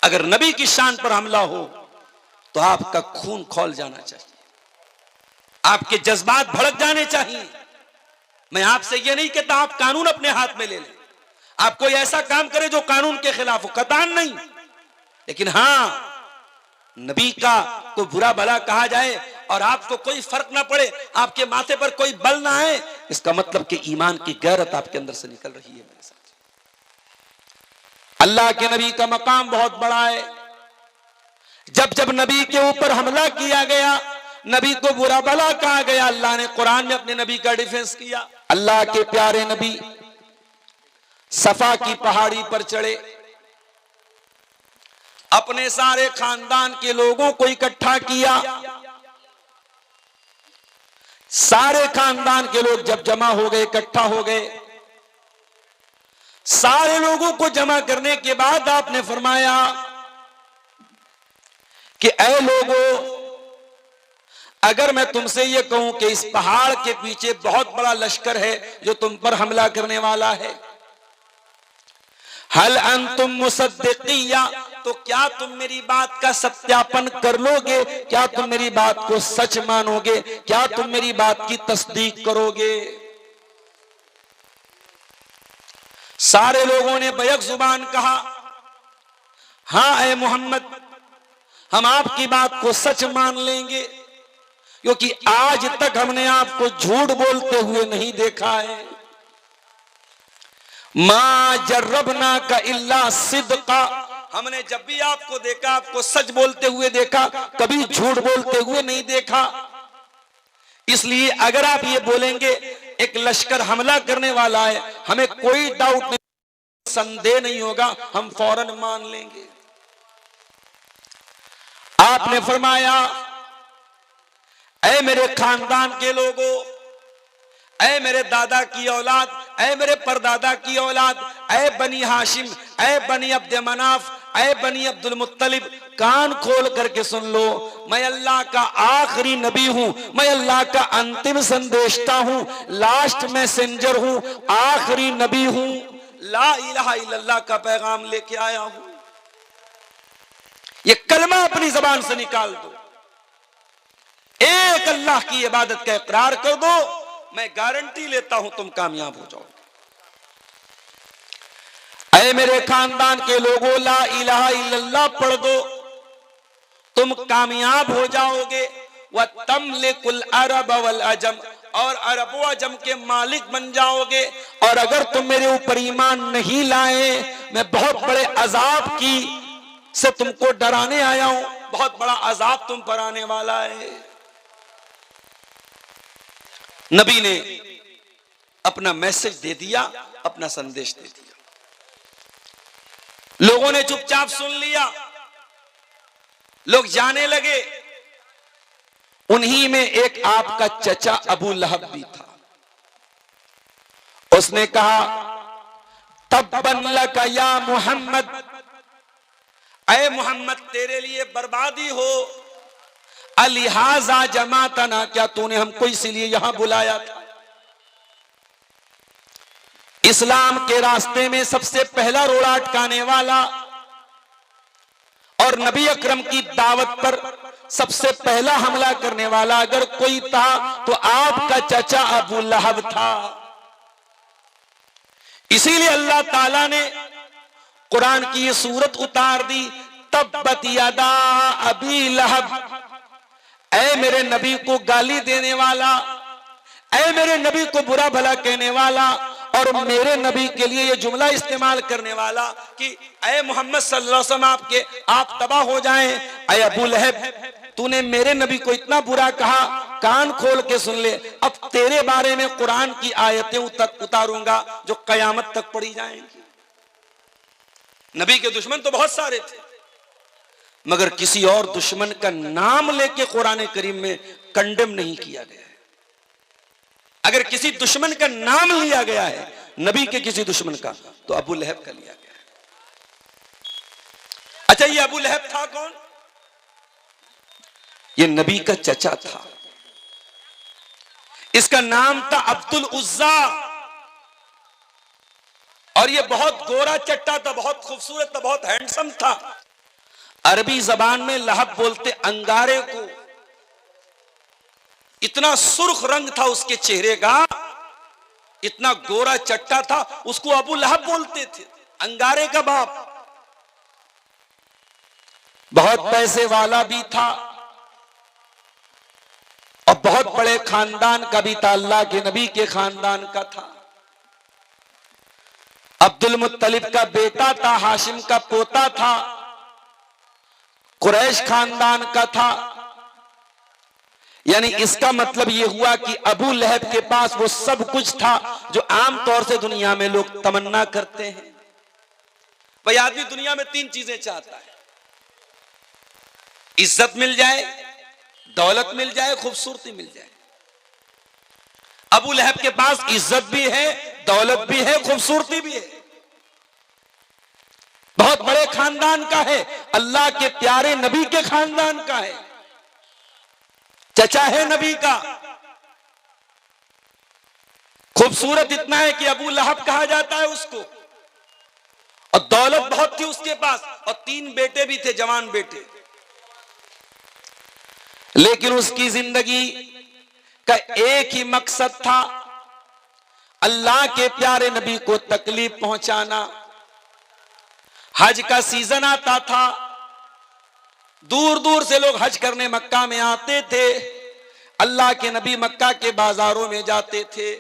अगर नबी की शान पर हमला हो तो आपका खून खौल जाना चाहिए, आपके जज्बात भड़क जाने चाहिए। मैं आपसे यह नहीं कहता आप कानून अपने हाथ में ले लें, आप कोई ऐसा काम करें जो कानून के खिलाफ हो, कतान नहीं। लेकिन हां, नबी का को बुरा भला कहा जाए और आपको कोई फर्क ना पड़े, आपके माथे पर कोई बल ना आए, इसका मतलब कि ईमान की गैरत आपके अंदर से निकल रही है मेरे साथ। अल्लाह के नबी का मकाम बहुत बड़ा है। जब जब नबी के ऊपर हमला किया गया, नबी को बुरा भला कहा गया, अल्लाह ने कुरान में अपने नबी का डिफेंस किया। अल्लाह के प्यारे नबी सफा की पहाड़ी पर चढ़े, अपने सारे खानदान के लोगों को इकट्ठा किया। सारे खानदान के लोग जब जमा हो गए, इकट्ठा हो गए, सारे लोगों को जमा करने के बाद आपने फरमाया कि ऐ लोगों, अगर मैं तुमसे यह कहूं कि इस पहाड़ के पीछे बहुत बड़ा लश्कर है जो तुम पर हमला करने वाला है, हल अंतुम मुसद्दिकिया, तो क्या तुम मेरी बात का सत्यापन कर लोगे? क्या तुम मेरी बात को सच मानोगे? क्या तुम मेरी बात की तस्दीक करोगे? सारे लोगों ने बैक जुबान कहा, हां ऐ मोहम्मद, हम आपकी बात को सच मान लेंगे, क्योंकि आज तक हमने आपको झूठ बोलते हुए नहीं देखा है। मा जर्रबना का इल्ला सिद्का, हमने जब भी आपको देखा, आपको सच बोलते हुए देखा, कभी झूठ बोलते हुए नहीं देखा। इसलिए अगर आप ये बोलेंगे एक लश्कर हमला करने वाला है, हमें कोई डाउट नहीं, संदेह नहीं होगा, हम फौरन मान लेंगे। आपने फरमाया, ऐ मेरे खानदान के लोगों, ऐ मेरे दादा की औलाद, ऐ मेरे परदादा की औलाद, ऐ बनी हाशिम, ऐ बनी अब्द मनाफ, ऐ बनी अब्दुल मुत्तलिब, कान खोल करके सुन लो, मैं अल्लाह का आखिरी नबी हूं, मैं अल्लाह का अंतिम संदेशता हूं, लास्ट मैसेंजर हूं, आखिरी नबी हूं, ला इलाहा इल्लल्लाह का पैगाम लेके आया हूं। ये कलमा अपनी जबान से निकाल दो, एक अल्लाह की इबादत का इकरार कर दो, मैं गारंटी लेता हूं तुम कामयाब हो जाओगे। ऐ मेरे खानदान के लोगों, ला इलाहा इल्लल्लाह पढ़ दो, तुम कामयाब हो जाओगे। व तमलिकुल अरब वल अजम, और अरब व अजम के मालिक बन जाओगे। और अगर तुम मेरे ऊपर ईमान नहीं लाए, मैं बहुत बड़े अजाब की से तुमको डराने आया हूं, बहुत बड़ा अजाब तुम पर आने वाला है। नबी ने अपना मैसेज दे दिया, अपना संदेश दे दिया, लोगों ने चुपचाप सुन लिया, लोग जाने लगे। उन्हीं में एक आपका चचा अबू लहब भी था। उसने कहा, तब्बन लका या मोहम्मद, ऐ मोहम्मद तेरे लिए बर्बादी हो, अलिहाजा जमातना, क्या तूने हमको इसीलिए यहां बुलाया था? इस्लाम के रास्ते में सबसे पहला रोड़ा अटकाने वाला और नबी अकरम की दावत पर सबसे पहला हमला करने वाला अगर कोई था तो आपका चचा अबू लहब था। इसीलिए अल्लाह ताला ने कुरान की ये सूरत उतार दी, तब्बत यदा अबी लहब, ऐ मेरे नबी को गाली देने वाला, ऐ मेरे नबी को बुरा भला कहने वाला, और मेरे नबी के लिए ये जुमला इस्तेमाल करने वाला कि ऐ मोहम्मद सल्लल्लाहु अलैहि वसल्लम आप तबाह हो जाएं, ऐ अबू लहब तूने मेरे नबी को इतना बुरा कहा, कान खोल के सुन ले, अब तेरे बारे में कुरान की आयतें उतारूंगा जो कयामत तक पढ़ी जाएंगी। नबी के दुश्मन तो बहुत सारे थे, मगर किसी और दुश्मन का नाम लेके कुरान करीम में कंडेम नहीं किया गया है। अगर किसी दुश्मन का नाम लिया गया है, नबी के किसी दुश्मन का, तो अबू लहब का लिया गया है। अच्छा, ये अबू लहब था कौन? ये नबी का चचा था। इसका नाम था अब्दुल उज्जा, और ये बहुत गोरा चट्टा था, बहुत खूबसूरत था, बहुत हैंडसम था। अरबी जबान में लहब बोलते अंगारे को। इतना सुर्ख रंग था उसके चेहरे का, इतना गोरा चट्टा था, उसको अबू लहब बोलते थे, अंगारे का बाप। बहुत पैसे वाला भी था और बहुत बड़े खानदान का भी था, अल्लाह के नबी के खानदान का था। अब्दुल मुत्तलिब का बेटा था, हाशिम का पोता था, कुरैश खानदान का था। यानी इसका मतलब यह हुआ कि अबू लहब के पास वो सब कुछ था जो आमतौर से दुनिया में लोग तमन्ना करते हैं। भाई आदमी दुनिया में 3 चीजें चाहता है, इज्जत मिल जाए, दौलत मिल जाए, खूबसूरती मिल जाए। अबू लहब के पास इज्जत भी है, दौलत भी है, खूबसूरती भी है, बहुत बड़े खानदान का है, अल्लाह के प्यारे नबी के खानदान का है, चचा है नबी का। खूबसूरत इतना है कि अबू लहब कहा जाता है उसको, और दौलत बहुत थी उसके पास, और 3 बेटे भी थे, जवान बेटे। लेकिन उसकी जिंदगी का एक ही मकसद था, अल्लाह के प्यारे नबी को तकलीफ पहुंचाना। हज का सीजन आता था, दूर दूर से लोग हज करने मक्का में आते थे। अल्लाह के नबी मक्का के बाजारों में जाते थे,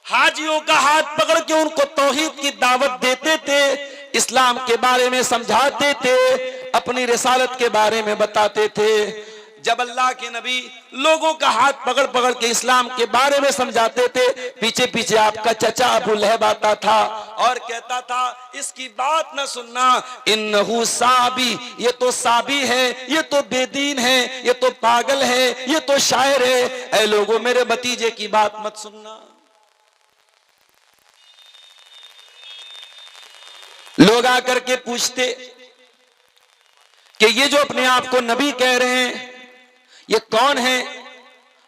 हाजियों का हाथ पकड़ के उनको तौहीद की दावत देते थे, इस्लाम के बारे में समझाते थे, अपनी रिसालत के बारे में बताते थे। जब अल्लाह के नबी लोगों का हाथ पकड़ पकड़ के इस्लाम के बारे में समझाते थे, पीछे पीछे आपका चचा अबू लहब आता था और कहता था, इसकी बात न सुनना, इन्नहु साबी, ये तो साबी है, ये तो बेदीन है, ये तो पागल है, ये तो शायर है, ऐ लोगों मेरे भतीजे की बात मत सुनना। लोग आकर के पूछते कि ये जो अपने आप को नबी कह रहे हैं, ये कौन है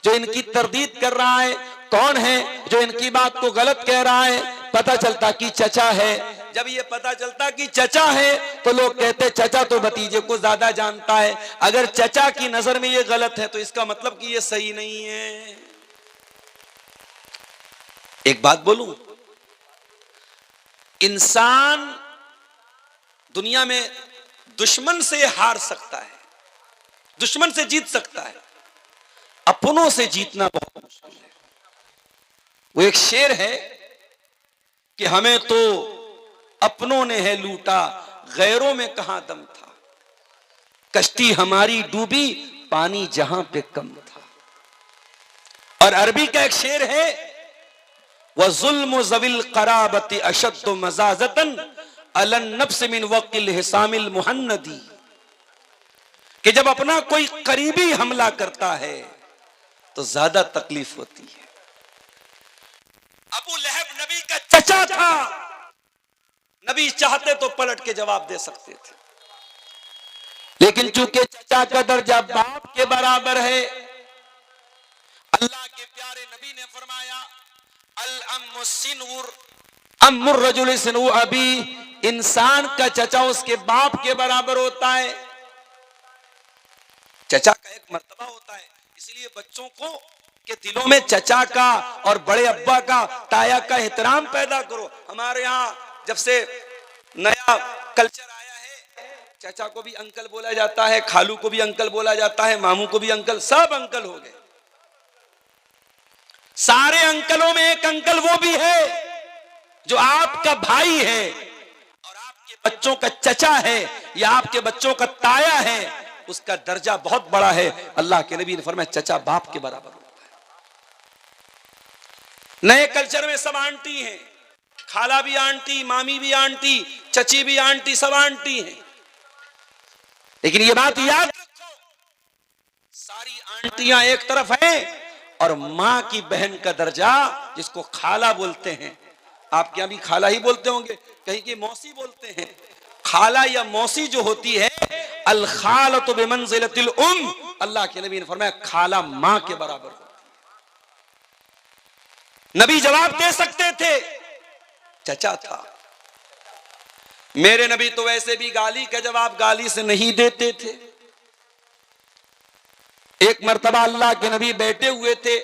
जो इनकी तरदीद कर रहा है, कौन है जो इनकी बात को गलत कह रहा है? पता चलता कि चचा है। जब ये पता चलता कि चचा है तो लोग कहते चचा तो भतीजे को ज्यादा जानता है, अगर चचा की नजर में ये गलत है तो इसका मतलब कि ये सही नहीं है। एक बात बोलूं, इंसान दुनिया में दुश्मन से हार सकता है, दुश्मन से जीत सकता है, अपनों से जीतना बहुत मुश्किल है। वो एक शेर है कि हमें तो अपनों ने है लूटा, गैरों में कहां दम था, कश्ती हमारी डूबी, पानी जहां पे कम था। और अरबी का एक शेर है, वह जुल्म ज़विल क़राबति अशद्दु मज़ाज़तन अलन नफ्स मिन वक़िल हिसामिल मुहन्नदी, कि जब अपना कोई करीबी हमला करता है तो ज्यादा तकलीफ होती है। अबू लहब नबी का चचा था, नबी चाहते तो पलट के जवाब दे सकते थे, लेकिन चूंकि चचा का दर्जा बाप के बराबर है, अल्लाह के प्यारे नबी ने फरमाया, अल अम्मु सिनउर अम्मुर रजुल सिनउ अबी, इंसान का चचा उसके बाप के बराबर होता है। चचा का एक मर्तबा होता है, इसलिए बच्चों को के दिलों में चचा का और बड़े अब्बा का, ताया का एहतराम पैदा करो। हमारे यहाँ जब से नया कल्चर आया है, चचा को भी अंकल बोला जाता है, खालू को भी अंकल बोला जाता है, मामू को भी अंकल, सब अंकल हो गए। सारे अंकलों में एक अंकल वो भी है जो आपका भाई है और आपके बच्चों का चचा है या आपके बच्चों का ताया है, उसका दर्जा बहुत बड़ा है। अल्लाह के नबी ने फरमाया चचा बाप के बराबर होता है। नए कल्चर में सब आंटी हैं, खाला भी आंटी, मामी भी आंटी, चची भी आंटी, सब आंटी हैं। लेकिन ये बात याद रखो, सारी आंटियां एक तरफ हैं और मां की बहन का दर्जा, जिसको खाला बोलते हैं, आपके यहां भी खाला ही बोलते होंगे, कहीं की मौसी बोलते हैं। खाला या मौसी जो होती है, अल खालतु बिमंजिलतिल उम, अल्लाह के नबी ने फरमाया खाला मां के बराबर होती है। नबी जवाब दे सकते थे, चचा था। मेरे नबी तो वैसे भी गाली का जवाब गाली से नहीं देते थे। एक मर्तबा अल्लाह के नबी बैठे हुए थे,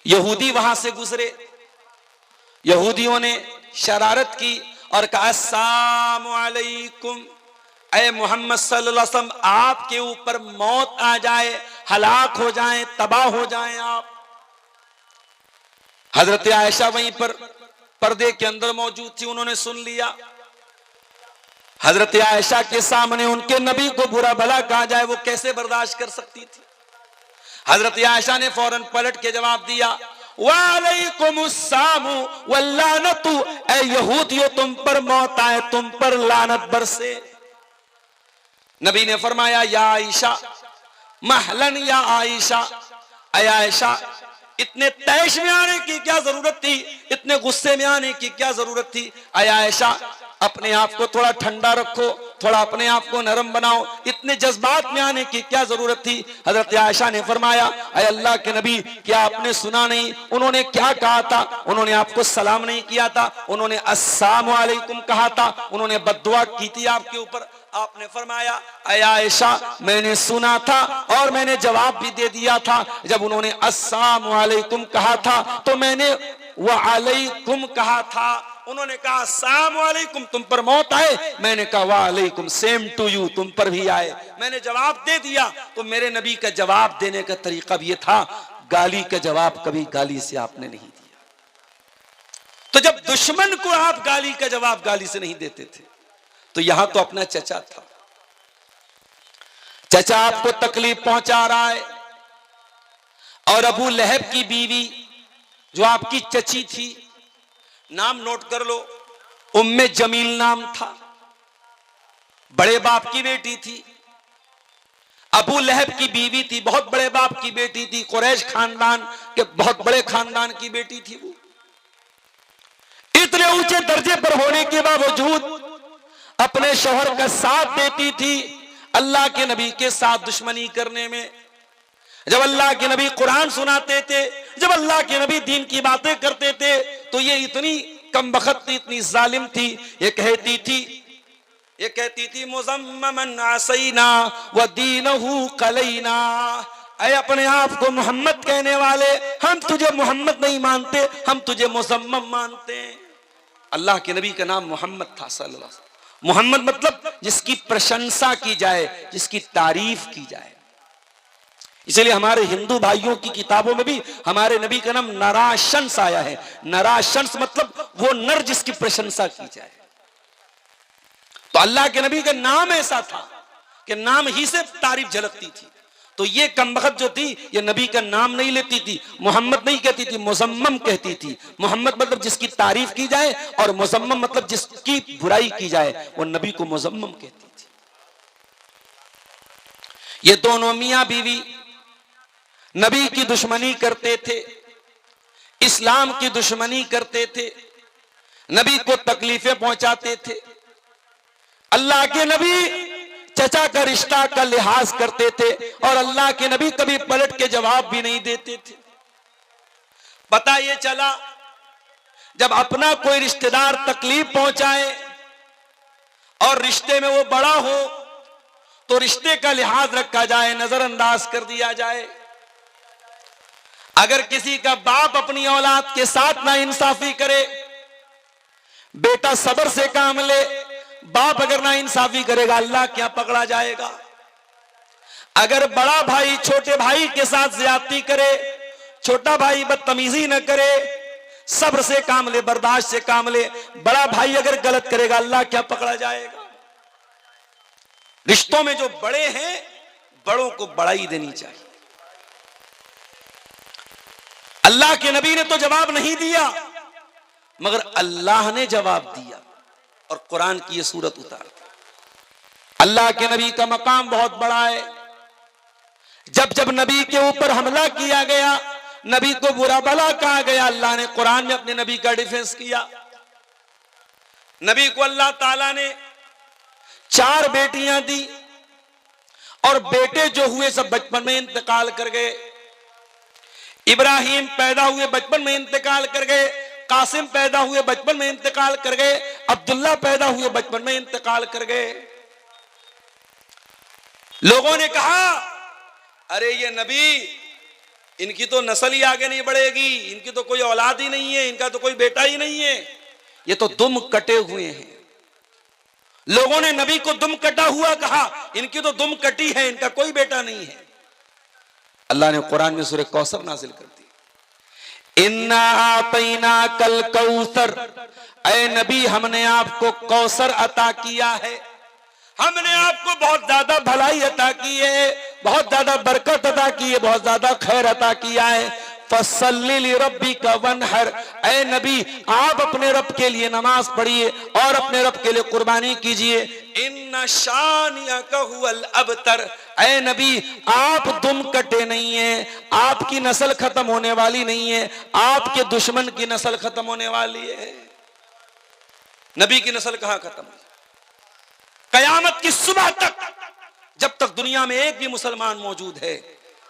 यहूदी वहां से गुजरे। यहूदियों ने शरारत की और कहा अस्सलामु अलैकुम, ऐ मोहम्मद सल्लल्लाहु अलैहि वसल्लम आपके ऊपर मौत आ जाए, हलाक हो जाएं, तबाह हो जाएं आप। हजरत आयशा वहीं पर पर्दे के अंदर मौजूद थी, उन्होंने सुन लिया। हजरत आयशा के सामने उनके नबी को बुरा भला कहा जाए, वो कैसे बर्दाश्त कर सकती थी। हजरत आयशा ने फौरन पलट के जवाब दिया वालेकुमुस्सलामु वल्लानतु, ऐ यहूदियों तुम पर मौत आए, तुम पर लानत बरसे। नबी ने फरमाया या आयशा महलन या आयशा, ऐ आयशा इतने तैश में आने की क्या जरूरत थी, इतने गुस्से में आने की क्या जरूरत थी। ऐ आयशा अपने आप को थोड़ा ठंडा रखो, थोड़ा अपने आप को नरम बनाओ, इतने जज्बात में आने की क्या जरूरत थी। हजरत आयशा ने फरमाया ऐ अल्लाह के नबी क्या आपने सुना नहीं उन्होंने क्या कहा था, उन्होंने आपको सलाम नहीं किया था, उन्होंने अस्सलामु अलैकुम कहा था, उन्होंने बद्दुआ की थी आपके ऊपर। आपने फरमाया ऐ आयशा मैंने सुना था और मैंने जवाब भी दे दिया था। जब उन्होंने अस्सलामु अलैकुम कहा था तो मैंने व अलैकुम कहा था। उन्होंने कहा अस्सलामु अलैकुम तुम पर मौत आए, मैंने कहा वालेकुम सेम टू यू तुम पर भी आए। मैंने जवाब दे दिया। तो मेरे नबी का जवाब देने का तरीका भी ये था, गाली का जवाब कभी गाली से आपने नहीं दिया। तो जब दुश्मन को आप गाली का जवाब गाली से नहीं देते थे, तो यहां तो अपना चचा था, चचा आपको तकलीफ पहुंचा रहा है। और अबू लहब की बीवी जो आपकी चची थी, नाम नोट कर लो, उम्मे जमील नाम था, बड़े बाप की बेटी थी। अबू लहब की बीवी थी, बहुत बड़े बाप की बेटी थी, कुरैश खानदान के बहुत बड़े खानदान की बेटी थी। वो इतने ऊंचे दर्जे पर होने के बावजूद अपने शौहर का साथ देती थी अल्लाह के नबी के साथ दुश्मनी करने में। जब अल्लाह के नबी कुरान सुनाते थे, जब अल्लाह के नबी दीन की बातें करते थे, तो ये इतनी कमबख्त थी, इतनी जालिम थी, ये कहती थी मुज़म्ममन असैना व दीनहु कलैना, ऐ अपने आप को मोहम्मद कहने वाले, हम तुझे मोहम्मद नहीं मानते, हम तुझे मुज़म्मम मानते हैं। अल्लाह के नबी का नाम मोहम्मद था सल्लल्लाहु अलैहि वसल्लम। मोहम्मद मतलब जिसकी प्रशंसा की जाए, जिसकी तारीफ की जाए। इसलिए हमारे हिंदू भाइयों की किताबों में भी हमारे नबी का नाम नराशंस आया है। नराशंस मतलब वो नर जिसकी प्रशंसा की जाए। तो अल्लाह के नबी का नाम ऐसा था कि नाम ही से तारीफ झलकती थी। तो ये कमबख्त जो थी, ये नबी का नाम नहीं लेती थी, मोहम्मद नहीं कहती थी, मुज़म्मम कहती थी। मोहम्मद मतलब जिसकी तारीफ की जाए, और मुज़म्मम मतलब जिसकी बुराई की जाए, वो नबी को मुज़म्मम कहती थी। ये दोनों मियां बीवी नबी की दुश्मनी करते थे, इस्लाम की दुश्मनी करते थे, नबी को तकलीफें पहुंचाते थे। अल्लाह के नबी चचा का रिश्ता का लिहाज करते थे, और अल्लाह के नबी कभी पलट के जवाब भी नहीं देते थे। पता ये चला जब अपना कोई रिश्तेदार तकलीफ पहुंचाए और रिश्ते में वो बड़ा हो, तो रिश्ते का लिहाज रखा जाए, नजरअंदाज कर दिया जाए। अगर किसी का बाप अपनी औलाद के साथ नाइंसाफी करे, बेटा सब्र से काम ले, बाप अगर नाइंसाफी करेगा अल्लाह क्या पकड़ा जाएगा। अगर बड़ा भाई छोटे भाई के साथ ज्यादती करे, छोटा भाई बदतमीजी न करे, सब्र से काम ले, बर्दाश्त से काम ले, बड़ा भाई अगर गलत करेगा अल्लाह क्या पकड़ा जाएगा। रिश्तों में जो बड़े हैं, बड़ों को बड़ाई देनी चाहिए। अल्लाह के नबी ने तो जवाब नहीं दिया, मगर अल्लाह ने जवाब दिया और कुरान की ये सूरत उतार दी। अल्लाह के नबी का मकाम बहुत बड़ा है। जब जब नबी के ऊपर हमला किया गया, नबी को बुरा भला कहा गया, अल्लाह ने कुरान में अपने नबी का डिफेंस किया। नबी को अल्लाह ताला ने 4 बेटियां दी, और बेटे जो हुए सब बचपन में इंतकाल कर गए। इब्राहिम पैदा हुए बचपन में इंतकाल कर गए, कासिम पैदा हुए बचपन में इंतकाल कर गए, अब्दुल्ला पैदा हुए, बचपन में इंतकाल कर गए। लोगों ने कहा अरे ये नबी, इनकी तो नस्ल ही आगे नहीं बढ़ेगी, इनकी तो कोई औलाद ही नहीं है, इनका तो कोई बेटा ही नहीं है, ये तो दुम कटे हुए हैं। लोगों ने नबी को दुम कटा हुआ कहा, इनकी तो दुम कटी है, इनका कोई बेटा नहीं है। अल्लाह ने कुरान में सूरह कौसर नाजिल कर दी, इन्ना आतैना कल कौसर, ऐ नबी हमने आपको कौसर अता किया है, हमने आपको बहुत ज्यादा भलाई अता की है, बहुत ज्यादा बरकत अता की है, बहुत ज्यादा खैर अता किया है। फसल्ली लिरब्बिका वनहर, ऐ नबी आप अपने रब के लिए नमाज पढ़िए और अपने रब के लिए कुर्बानी कीजिए। इन्ना शानिअका हुवल अबतर, ऐ नबी आप दुम कटे नहीं है, आपकी नस्ल खत्म होने वाली नहीं है, आपके दुश्मन की नस्ल खत्म होने वाली है। नबी की नस्ल कहां खत्म हुई? कयामत की सुबह तक, जब तक दुनिया में एक भी मुसलमान मौजूद है,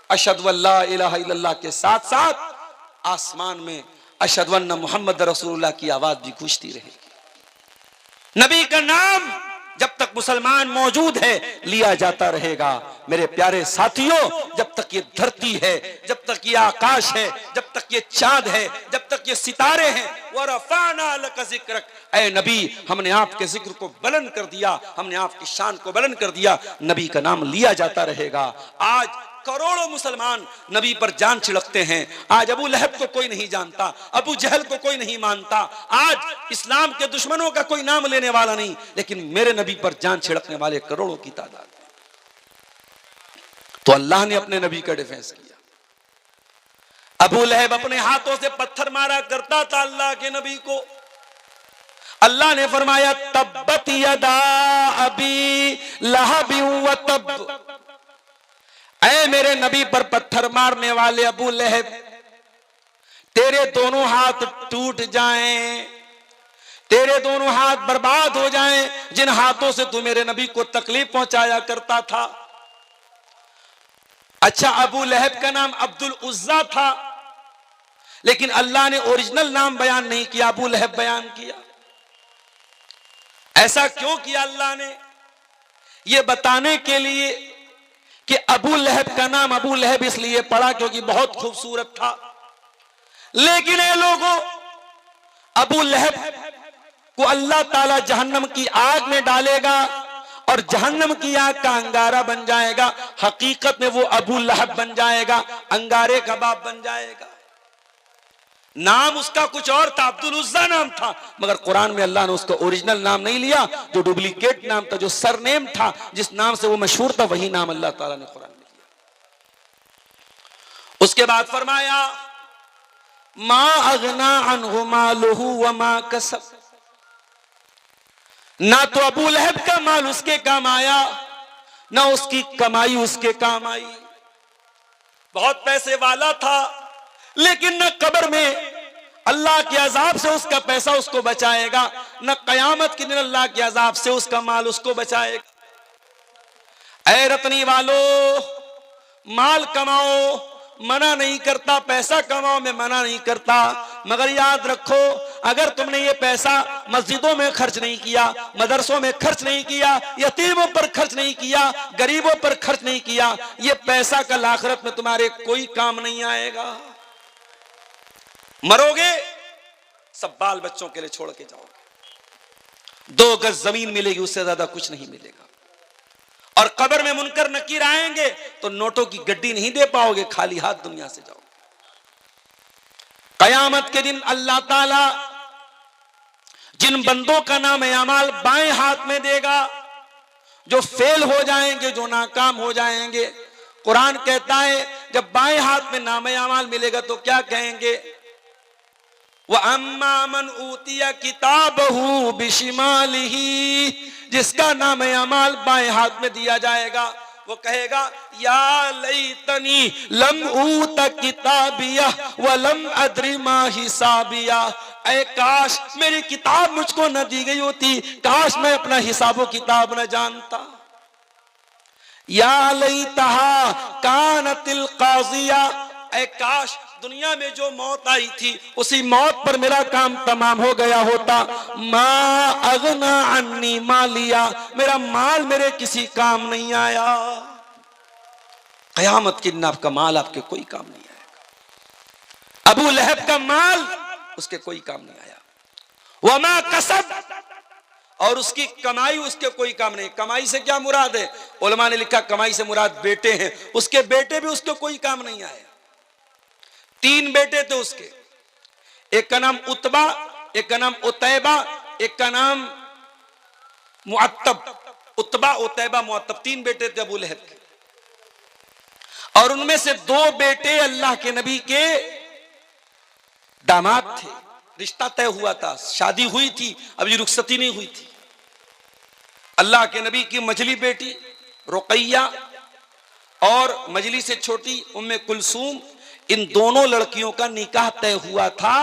अशहदु अल्ला इलाहा इल्लल्लाह के साथ साथ आसमान में अशहदु अन्ना मुहम्मद रसूलुल्लाह की आवाज भी गूंजती रहेगी। नबी का नाम जब तक मुसलमान मौजूद है लिया जाता रहेगा। मेरे प्यारे साथियों, जब तक ये धरती है, जब तक ये आकाश है, जब तक ये चांद है, जब तक ये सितारे हैं, वरफ़अना लका ज़िक्रक, ऐ नबी हमने आपके जिक्र को बुलंद कर दिया, हमने आपकी शान को बुलंद कर दिया। नबी का नाम लिया जाता रहेगा। आज करोड़ों मुसलमान नबी पर जान छिड़कते हैं। आज अबू लहब को कोई नहीं जानता, अबू जहल को कोई नहीं मानता, आज इस्लाम के दुश्मनों का कोई नाम लेने वाला नहीं, लेकिन मेरे नबी पर जान छिड़कने वाले करोड़ों की तादाद है। तो अल्लाह ने अपने नबी का डिफेंस किया। अबू लहब अपने हाथों से पत्थर मारा करता था अल्लाह के नबी को। अल्लाह ने फरमाया तब्बत यदा अबी लहब व तब, ऐ मेरे नबी पर पत्थर मारने वाले अबू लहब, तेरे दोनों हाथ टूट जाएं, तेरे दोनों हाथ बर्बाद हो जाएं, जिन हाथों से तू मेरे नबी को तकलीफ पहुंचाया करता था। अच्छा, अबू लहब का नाम अब्दुल उज्जा था, लेकिन अल्लाह ने ओरिजिनल नाम बयान नहीं किया, अबू लहब बयान किया। ऐसा क्यों किया अल्लाह ने? यह बताने के लिए कि अबू लहब का नाम अबू लहब इसलिए पड़ा क्योंकि बहुत खूबसूरत था। लेकिन ये लोगों, अबू लहब को अल्लाह ताला जहन्नम की आग में डालेगा और जहन्नम की आग का अंगारा बन जाएगा। हकीकत में वो अबू लहब बन जाएगा, अंगारे का बाप बन जाएगा। नाम उसका कुछ और था, अब्दुल उज्जा नाम था, मगर कुरान में अल्लाह ने उसका ओरिजिनल नाम नहीं लिया, जो डुप्लीकेट नाम था, जो सरनेम था, जिस नाम से वो मशहूर था, वही नाम अल्लाह ताला ने कुरान में लिया। उसके बाद फरमाया मा अगना अन्हु मालुहु व मा कसब, ना तो अबू लहब का माल उसके काम आया, ना उसकी कमाई उसके काम आई। बहुत पैसे वाला था, लेकिन न कब्र में अल्लाह के अजाब से उसका पैसा उसको बचाएगा, न कयामत के दिन अल्लाह के अजाब से उसका माल उसको बचाएगा। ऐ रतनी वालों, माल कमाओ मना नहीं करता, पैसा कमाओ में मना नहीं करता, मगर याद रखो, अगर तुमने ये पैसा मस्जिदों में खर्च नहीं किया, मदरसों में खर्च नहीं किया, यतीमों पर खर्च नहीं किया, गरीबों पर खर्च नहीं किया, ये पैसा कल आखिरत में तुम्हारे कोई काम नहीं आएगा। मरोगे, सब बाल बच्चों के लिए छोड़ के जाओगे, 2 गज जमीन मिलेगी, उससे ज्यादा कुछ नहीं मिलेगा। और कब्र में मुनकर नकीर आएंगे तो नोटों की गड्डी नहीं दे पाओगे, खाली हाथ दुनिया से जाओगे। कयामत के दिन अल्लाह ताला जिन बंदों का नाम अमाल बाएं हाथ में देगा, जो फेल हो जाएंगे, जो नाकाम हो जाएंगे, कुरान कहता है जब बाएं हाथ में नाम अमाल मिलेगा तो क्या कहेंगे? वह अम्मा मन ऊतिया किताबहू बिशिमालिही, जिसका नाम अमाल बाएं हाथ में दिया जाएगा, वो कहेगा या लैतनी लम ऊत किताबिया व लम अद्री मा हिसाबिया, ऐ काश मेरी किताब मुझको न दी गई होती, काश मैं अपना हिसाबो किताब न जानता। या लैतहा कानतिल काजिया, ऐ काश दुनिया में जो मौत आई थी उसी मौत पर मेरा काम तमाम हो गया होता। मा अगना अन्नी मालिया, मेरा माल मेरे किसी काम नहीं आया। कयामत के दिन आपका माल आपके कोई काम नहीं आएगा। अबू लहब का माल उसके कोई काम नहीं आया। वमा कसब, और उसकी कमाई उसके कोई काम नहीं। कमाई से क्या मुराद है? उलमा ने लिखा कमाई से मुराद बेटे हैं। उसके बेटे भी उसके कोई काम नहीं आए। 3 बेटे थे उसके, एक का नाम उतबा, एक का नाम उतैबा, एक का नाम मुअत्तब। उतबा, उतैबा, मुअत्तब 3 बेटे थे अबू लहब के। और उनमें से 2 बेटे अल्लाह के नबी के दामाद थे। रिश्ता तय हुआ था, शादी हुई थी, अभी रुखसती नहीं हुई थी। अल्लाह के नबी की मजली बेटी रुकैया और मजली से छोटी उम्मे कुलसूम, इन दोनों लड़कियों का निकाह तय हुआ था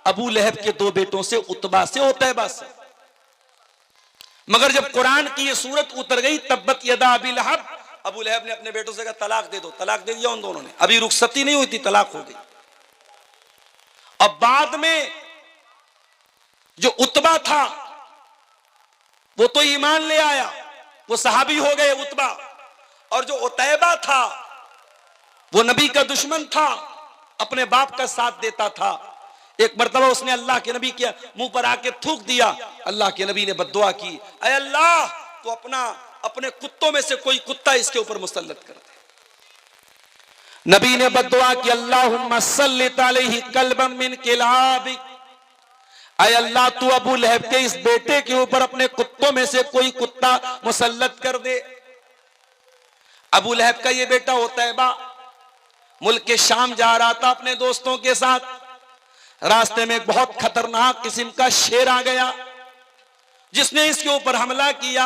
अबू लहब के 2 बेटों से, उतबा से, उतैबा से। मगर जब कुरान की ये सूरत उतर गई तब्बत यदा अबी लहब, अबू लहब ने अपने बेटों से कहा तलाक दे दो। तलाक दे दिया उन दोनों ने। अभी रुखसती नहीं हुई थी, तलाक हो गई। अब बाद में जो उतबा था वो तो ईमान ले आया, वो सहाबी हो गए उतबा। और जो उतैबा था वो नबी का दुश्मन था, अपने बाप का साथ देता था। एक मर्तबा उसने अल्लाह के नबी के मुंह पर आके थूक दिया। अल्लाह के नबी ने बद्दुआ की, ऐ अल्लाह तो अपने कुत्तों में से कोई कुत्ता इसके ऊपर मुसल्लत कर दे। नबी ने बद्दुआ की, अल्लाहुम्मा सल्लित अलैहि कल्बम मिन किलाबिक, ऐ अल्लाह तू अबू लहब के इस बेटे के ऊपर अपने कुत्तों में से कोई कुत्ता मुसल्लत कर दे। अबू लहब का ये बेटा उतैबा मुल्क के शाम जा रहा था अपने दोस्तों के साथ। रास्ते में एक बहुत खतरनाक किस्म का शेर आ गया जिसने इसके ऊपर हमला किया।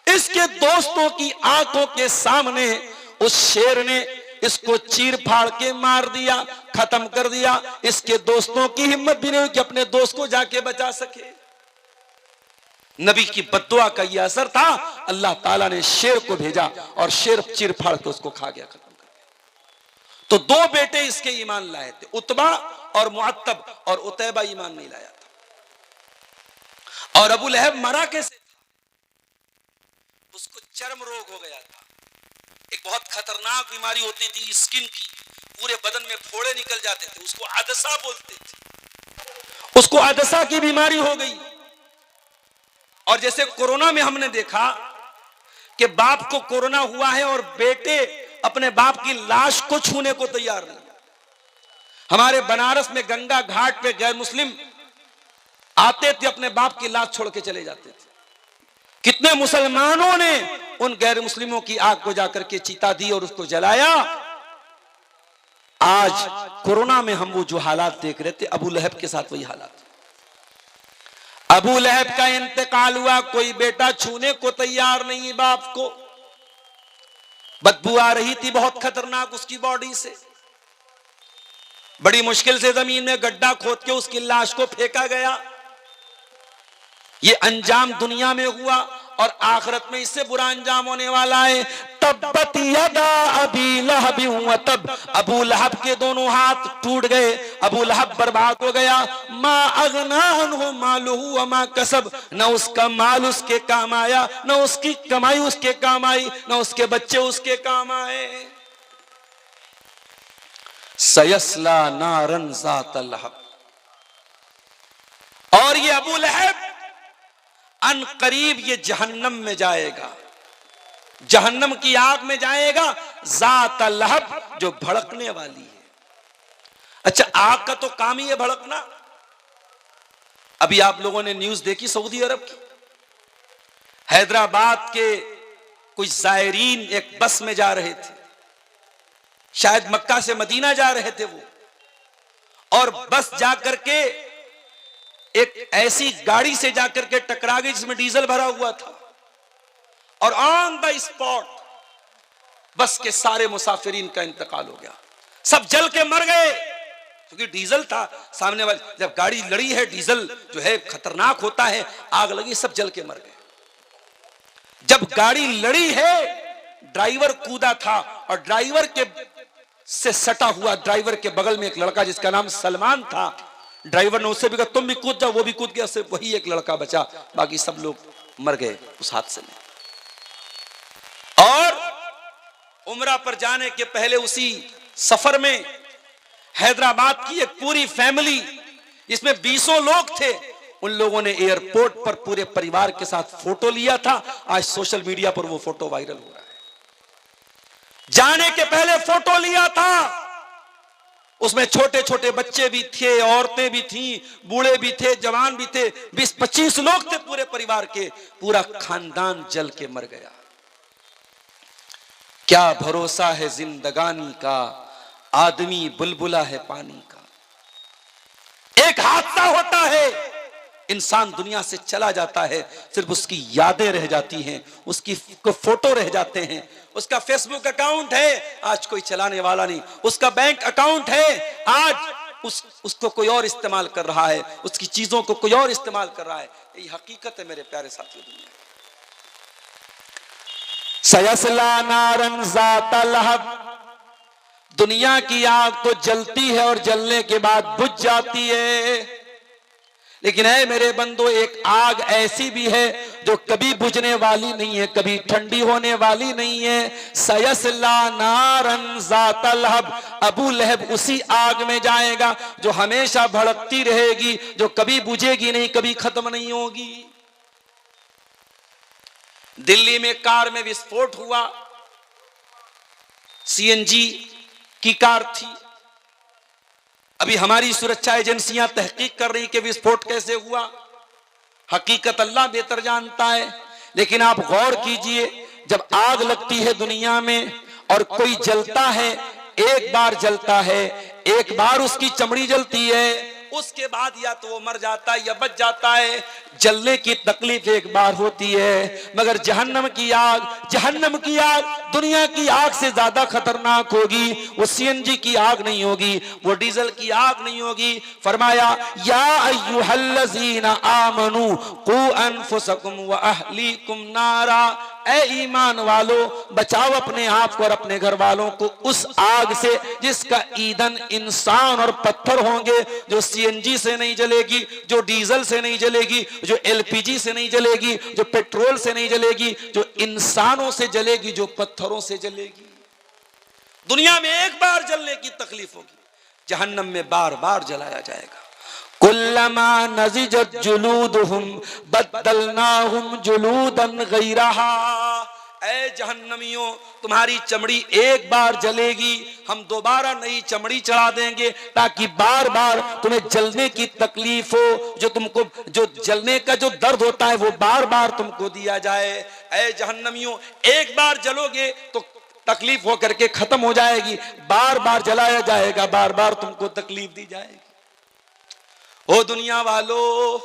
इसके दोस्तों की आंखों के सामने उस शेर ने इसको चीर फाड़ के मार दिया, खत्म कर दिया। इसके दोस्तों की हिम्मत भी नहीं हुई कि अपने दोस्त को जाके बचा सके। नबी की बद्दुआ का यह असर था। अल्लाह ताला ने शेर को भेजा और शेर चीर फाड़ के उसको खा गया, खत्म कर दिया। तो 2 बेटे इसके ईमान लाए थे, उतबा और मुअत्तब, और उतैबा ईमान नहीं लाया था। और अबू लहब मरा कैसे? उसको चर्म रोग हो गया था। एक बहुत खतरनाक बीमारी होती थी स्किन की, पूरे बदन में फोड़े निकल जाते थे, उसको अदसा बोलते थे। उसको अदसा की बीमारी हो गई। और जैसे कोरोना में हमने देखा कि बाप को कोरोना हुआ है और बेटे अपने बाप की लाश को छूने को तैयार नहीं। हमारे बनारस में गंगा घाट पे गैर मुस्लिम आते थे, अपने बाप की लाश छोड़ के चले जाते थे। कितने मुसलमानों ने उन गैर मुस्लिमों की आग को जाकर के चिता दी और उसको जलाया। आज कोरोना में हम वो जो हालात देख रहे थे, अबू लहब के साथ वही हालात। अबू लहब का इंतकाल हुआ, कोई बेटा छूने को तैयार नहीं बाप को। बदबू आ रही थी बहुत खतरनाक उसकी बॉडी से। बड़ी मुश्किल से जमीन में गड्ढा खोद के उसकी लाश को फेंका गया। ये अंजाम दुनिया में हुआ और आखिरत में इससे बुरा अंजाम होने वाला है। तब्बत यदा अबी लहब व तब, अबू लहब के दोनों हाथ टूट गए, अबू लहब बर्बाद हो गया। मा अगना अन्हु मालुहु व मा कसब, न उसका माल उसके काम आया, न उसकी कमाई उसके काम आई, न उसके बच्चे उसके काम आए। सयस्ला नारन ज़ात लहब, और ये अबू लहब अन करीब ये जहन्नम में जाएगा, जहन्नम की आग में जाएगा। ज़ात लहब, जो भड़कने वाली है। अच्छा, आग का तो काम ही है भड़कना। अभी आप लोगों ने न्यूज देखी सऊदी अरब की, हैदराबाद के कुछ जायरीन एक बस में जा रहे थे, शायद मक्का से मदीना जा रहे थे वो, और बस जाकर के एक ऐसी गाड़ी से जाकर के टकरा गई जिसमें डीजल भरा हुआ था, और ऑन द स्पॉट बस के सारे मुसाफिरीन का इंतकाल हो गया। सब जल के मर गए क्योंकि डीजल था सामने वाले। जब गाड़ी लड़ी है, डीजल जो है खतरनाक होता है, आग लगी, सब जल के मर गए। जब गाड़ी लड़ी है, ड्राइवर कूदा था और ड्राइवर के से सटा हुआ ड्राइवर के बगल में एक लड़का जिसका नाम सलमान था। ड्राइवर ने उससे भी कहा तुम भी कूद जाओ, वो भी कूद गया, सिर्फ वही एक लड़का बचा, बाकी सब लोग मर गए उस हादसे में। और उम्रा पर जाने के पहले उसी सफर में हैदराबाद की एक पूरी फैमिली, इसमें 20 लोग थे, उन लोगों ने एयरपोर्ट पर पूरे परिवार के साथ फोटो लिया था। आज सोशल मीडिया पर वो फोटो वायरल हो रहा है। जाने के पहले फोटो लिया था, उसमें छोटे छोटे बच्चे भी थे, औरतें भी थीं, बूढ़े भी थे, जवान भी थे, 20-25 लोग थे पूरे परिवार के। पूरा खानदान जल के मर गया। क्या भरोसा है जिंदगानी का, आदमी बुलबुला है पानी का। एक हादसा होता है, इंसान दुनिया से चला जाता है, सिर्फ उसकी यादें रह जाती हैं, उसकी फोटो रह जाते हैं। उसका फेसबुक अकाउंट है, आज कोई चलाने वाला नहीं। उसका बैंक अकाउंट है, आज उसको कोई और इस्तेमाल कर रहा है, उसकी चीजों को कोई और इस्तेमाल कर रहा है। यही हकीकत है मेरे प्यारे साथियों। दुनिया सयस्ला नारन ज़ाता लहब, दुनिया की आग तो जलती है और जलने के बाद बुझ जाती है। लेकिन है मेरे बंदो, एक आग ऐसी भी है जो कभी बुझने वाली नहीं है, कभी ठंडी होने वाली नहीं है। सयस्ला नारन ज़ाता लहब, अबू लहब उसी आग में जाएगा जो हमेशा भड़कती रहेगी, जो कभी बुझेगी नहीं, कभी खत्म नहीं होगी। दिल्ली में कार में विस्फोट हुआ, सीएनजी की कार थी। अभी हमारी सुरक्षा एजेंसियां तहकीक कर रही कि विस्फोट कैसे हुआ। हकीकत अल्लाह बेहतर जानता है। लेकिन आप गौर कीजिए, जब आग लगती है दुनिया में और कोई जलता है, एक बार जलता है, एक बार उसकी चमड़ी जलती है, उसके बाद या तो वो मर जाता है या बच जाता है। जलने की तकलीफ एक बार होती है, मगर जहन्नम की आग दुनिया की आग से ज्यादा खतरनाक होगी। वो सीएनजी की आग नहीं होगी, वो डीजल की आग नहीं होगी। फरमाया या अय्युहल्लज़ीना आमनू कू अनफुसकुम व अहलीकुम नारा, ऐ ईमान वालो बचाओ अपने आप को और अपने घर वालों को उस आग से जिसका ईंधन इंसान और पत्थर होंगे, जो सीएनजी से नहीं जलेगी, जो डीजल से नहीं जलेगी, जो एलपीजी से नहीं जलेगी, जो पेट्रोल से नहीं जलेगी, जो इंसानों से जलेगी, जो पत्थरों से जलेगी। दुनिया में एक बार जलने की तकलीफ होगी, जहन्नम में बार बार जलाया जाएगा। कुल्लमा नज़िजत जुलूदुहुम बद्दलनाहुम जुलूदन गैरहा, ऐ जहन्नमियों तुम्हारी चमड़ी एक बार जलेगी, हम दोबारा नई चमड़ी चढ़ा देंगे ताकि बार बार तुम्हें जलने की तकलीफ हो, जो तुमको जो जलने का जो दर्द होता है वो बार बार तुमको दिया जाए। ऐ जहन्नमियों एक बार जलोगे तो तकलीफ होकर के खत्म हो जाएगी, बार बार जलाया जाएगा, बार बार तुमको तकलीफ दी जाएगी। ओ दुनिया वालों,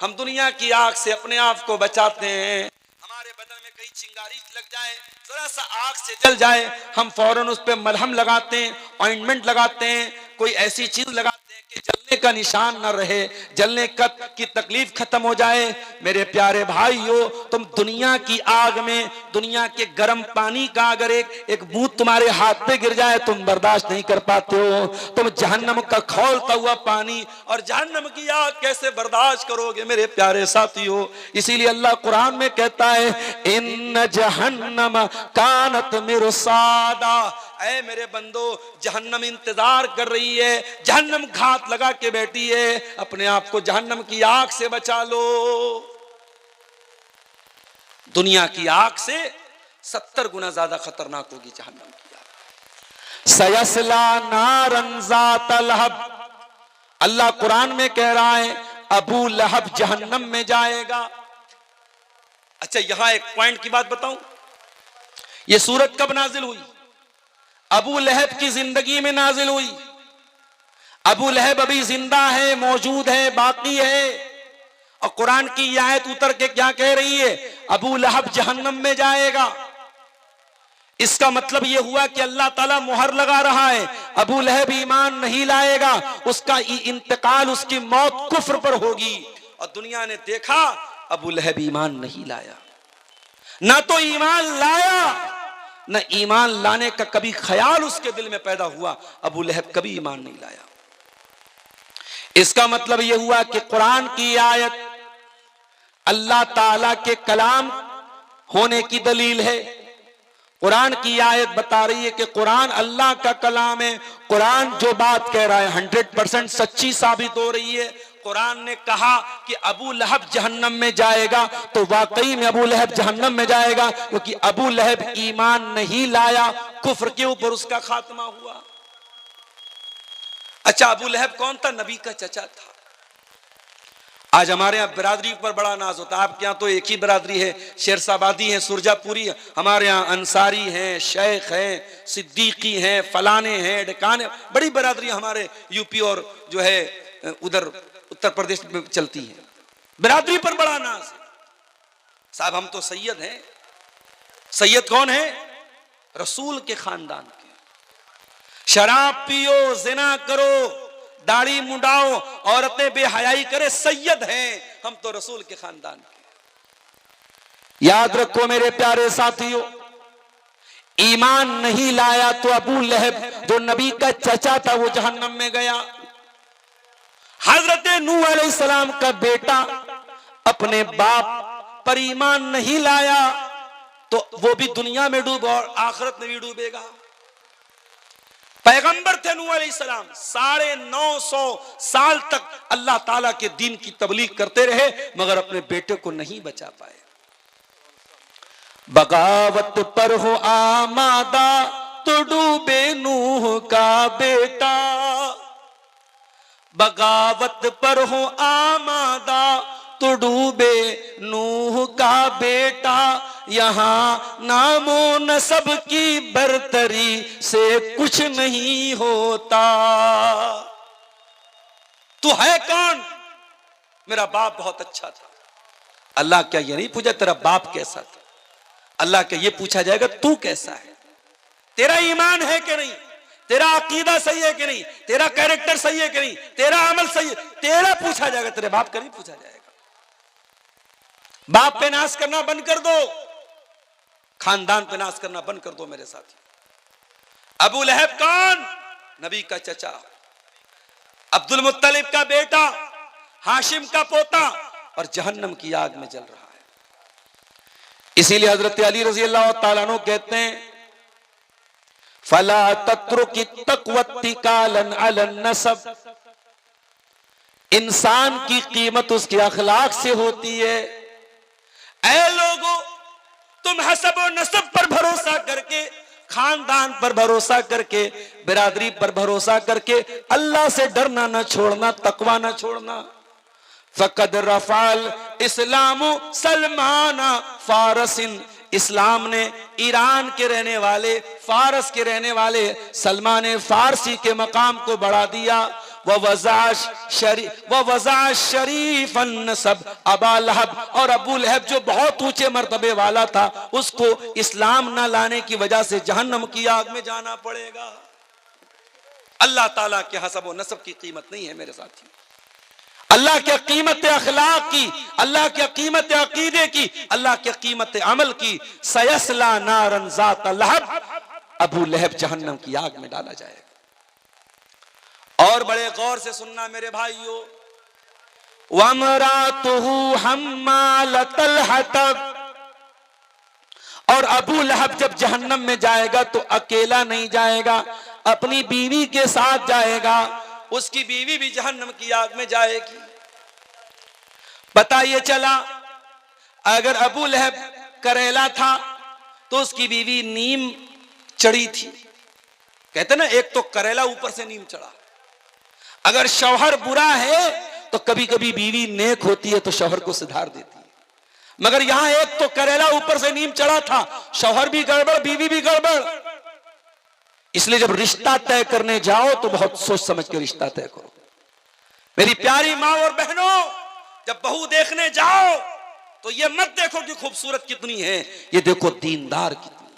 हम दुनिया की आग से अपने आप को बचाते हैं। हमारे बदन में कहीं चिंगारी लग जाए, जरा सा आग से जल जाए, हम फौरन उस पे मलहम लगाते हैं, ऑइंटमेंट लगाते हैं, कोई ऐसी चीज लगाते हैं कि जलने का निशान न रहे, जलने की तकलीफ खत्म हो जाए। मेरे प्यारे भाइयों, तुम दुनिया की आग में, दुनिया के गर्म पानी का अगर एक बूंद तुम्हारे हाथ पे गिर जाए तुम बर्दाश्त नहीं कर पाते हो। तुम जहन्नम का खौलता हुआ पानी और जहन्नम की आग कैसे बर्दाश्त करोगे मेरे प्यारे साथियों। इसीलिए अल्लाह कुरान में कहता है इन जहन्नम कानत मिरसादा, ऐ मेरे बंदो जहन्नम इंतजार कर रही है, जहन्नम घात लगा के बैठी है, अपने आप को जहन्नम की आग से बचा लो। दुनिया की आग से 70 गुना ज्यादा खतरनाक होगी जहन्नम की आग। सयस्ला नारन ज़ाता लहब, अल्लाह कुरान में कह रहा है अबू लहब जहन्नम में जाएगा। अच्छा, यहां एक पॉइंट की बात बताऊं, यह सूरत कब नाजिल हुई? अबू लहब की जिंदगी में नाजिल हुई। अबू लहब अभी जिंदा है, मौजूद है, बाकी है। और कुरान की यह आयत उतर के क्या कह रही है? अबू लहब जहन्नम में जाएगा। इसका मतलब यह हुआ कि अल्लाह ताला मुहर लगा रहा है, अबू लहब ईमान नहीं लाएगा, उसका इंतकाल, उसकी मौत कुफ्र पर होगी। और दुनिया ने देखा अबू लहब ईमान नहीं लाया, ना तो ईमान लाया न ईमान लाने का कभी ख्याल उसके दिल में पैदा हुआ। अबू लहब कभी ईमान नहीं लाया। इसका मतलब यह हुआ कि कुरान की आयत अल्लाह ताला के कलाम होने की दलील है। कुरान की आयत बता रही है कि कुरान अल्लाह का कलाम है। कुरान जो बात कह रहा है 100% सच्ची साबित हो रही है। कुरान ने कहा कि अबू लहब जहन्नम में जाएगा, तो वाकई में अबू लहब जहन्नम में जाएगा, क्योंकि अबू लहब ईमान नहीं लाया, कुफ्र के ऊपर उसका खात्मा हुआ। अच्छा, अबू लहब कौन था? नबी का चचा था। आज हमारे यहाँ बिरादरी पर बड़ा नाज होता है। आपके यहाँ तो एक ही बिरादरी है, शेरशाबादी है, सुरजापुरी है। हमारे यहाँ अंसारी हैं, शेख हैं, सिद्दीकी हैं, फलाने हैं, डकाने, बड़ी बिरादरी हमारे यूपी और जो है उधर उत्तर प्रदेश में चलती है। बिरादरी पर बड़ा नाज है। साहब हम तो सैयद हैं। सैयद कौन है? रसूल के खानदान के। शराब पियो, जिना करो, दाढ़ी मुंडाओ, औरतें बेहयाई करे, सैयद हैं हम तो रसूल के खानदान के। याद रखो मेरे प्यारे साथियों, ईमान नहीं लाया तो अबू लहब जो नबी का चचा था वो जहन्नम में गया। हजरत नूह अलैहिस्सलाम का बेटा अपने बाप पर ईमान नहीं लाया तो वो भी दुनिया में डूबा और आखिरत में भी डूबेगा। पैगंबर थे नूह अलैहिस्सलाम, 950 साल तक अल्लाह ताला के दीन की तबलीग करते रहे, मगर अपने बेटे को नहीं बचा पाए। बगावत पर हो आमादा तो डूबे नूह का बेटा, बगावत पर हो आमादा तो डूबे नूह का बेटा। यहां नामो नसब की बरतरी से कुछ नहीं होता। तू है कौन? मेरा बाप बहुत अच्छा था। अल्लाह क्या ये नहीं पूछा तेरा बाप कैसा था? अल्लाह क्या ये पूछा जाएगा तू कैसा है? तेरा ईमान है कि नहीं? तेरा अकीदा सही है कि नहीं? तेरा कैरेक्टर सही है कि नहीं? तेरा अमल सही है? तेरा पूछा जाएगा, तेरे बाप का नहीं पूछा जाएगा। बाप पे नाश करना बंद कर दो, खानदान पे नाश करना बंद कर दो मेरे साथी। अबू लहब कौन? नबी का चचा, अब्दुल मुत्तलिब का बेटा, हाशिम का पोता, और जहन्नम की आग में जल रहा है। इसीलिए हजरत अली रजी अल्लाह तआला अन्हु कहते हैं, फला तत्रुकी तक़वत्तिकालन अलन नसब। इंसान की कीमत उसके अखलाक से होती है। ऐ लोगों, तुम हसब और नसब पर भरोसा करके, खानदान पर भरोसा करके, बिरादरी पर भरोसा करके अल्लाह से डरना न छोड़ना, तकवा न छोड़ना। फकद रफाल इस्लामु सलमाना फारसिन। इस्लाम ने ईरान के रहने वाले, फारस के रहने वाले सलमान फारसी के मकाम को बढ़ा दिया। वज़ा शरीफन नसब अबा लहब। और अबू लहब जो बहुत ऊंचे मर्तबे वाला था, उसको इस्लाम न लाने की वजह से जहन्नम की आग में जाना पड़ेगा। अल्लाह ताला के हसब व नसब की कीमत नहीं है मेरे साथी। अल्लाह की कीमत अखलाक की, अल्लाह की कीमत अकीदे की, अल्लाह की कीमत अमल की। सयस्ला नारन ज़ात लहब। अबू लहब जहन्नम की आग में डाला जाएगा। और बड़े गौर से सुनना मेरे भाइयों, वमरातुहु हम्मालतल हतब। और अबू लहब जब जहन्नम में जाएगा तो अकेला नहीं जाएगा, अपनी बीवी के साथ जाएगा। उसकी बीवी भी जहन्नम की आग में जाएगी। पता ये चला, अगर अबू लहब करेला था तो उसकी बीवी नीम चढ़ी थी। कहते ना, एक तो करेला ऊपर से नीम चढ़ा। अगर शौहर बुरा है तो कभी कभी बीवी नेक होती है तो शौहर को सुधार देती है, मगर यहां एक तो करेला ऊपर से नीम चढ़ा था, शौहर भी गड़बड़, बीवी भी गड़बड़। इसलिए जब रिश्ता तय करने जाओ तो बहुत सोच समझ के रिश्ता तय करो। मेरी प्यारी माँ और बहनों, जब बहू देखने जाओ तो ये मत देखो कि खूबसूरत कितनी है, ये देखो दीनदार कितनी है।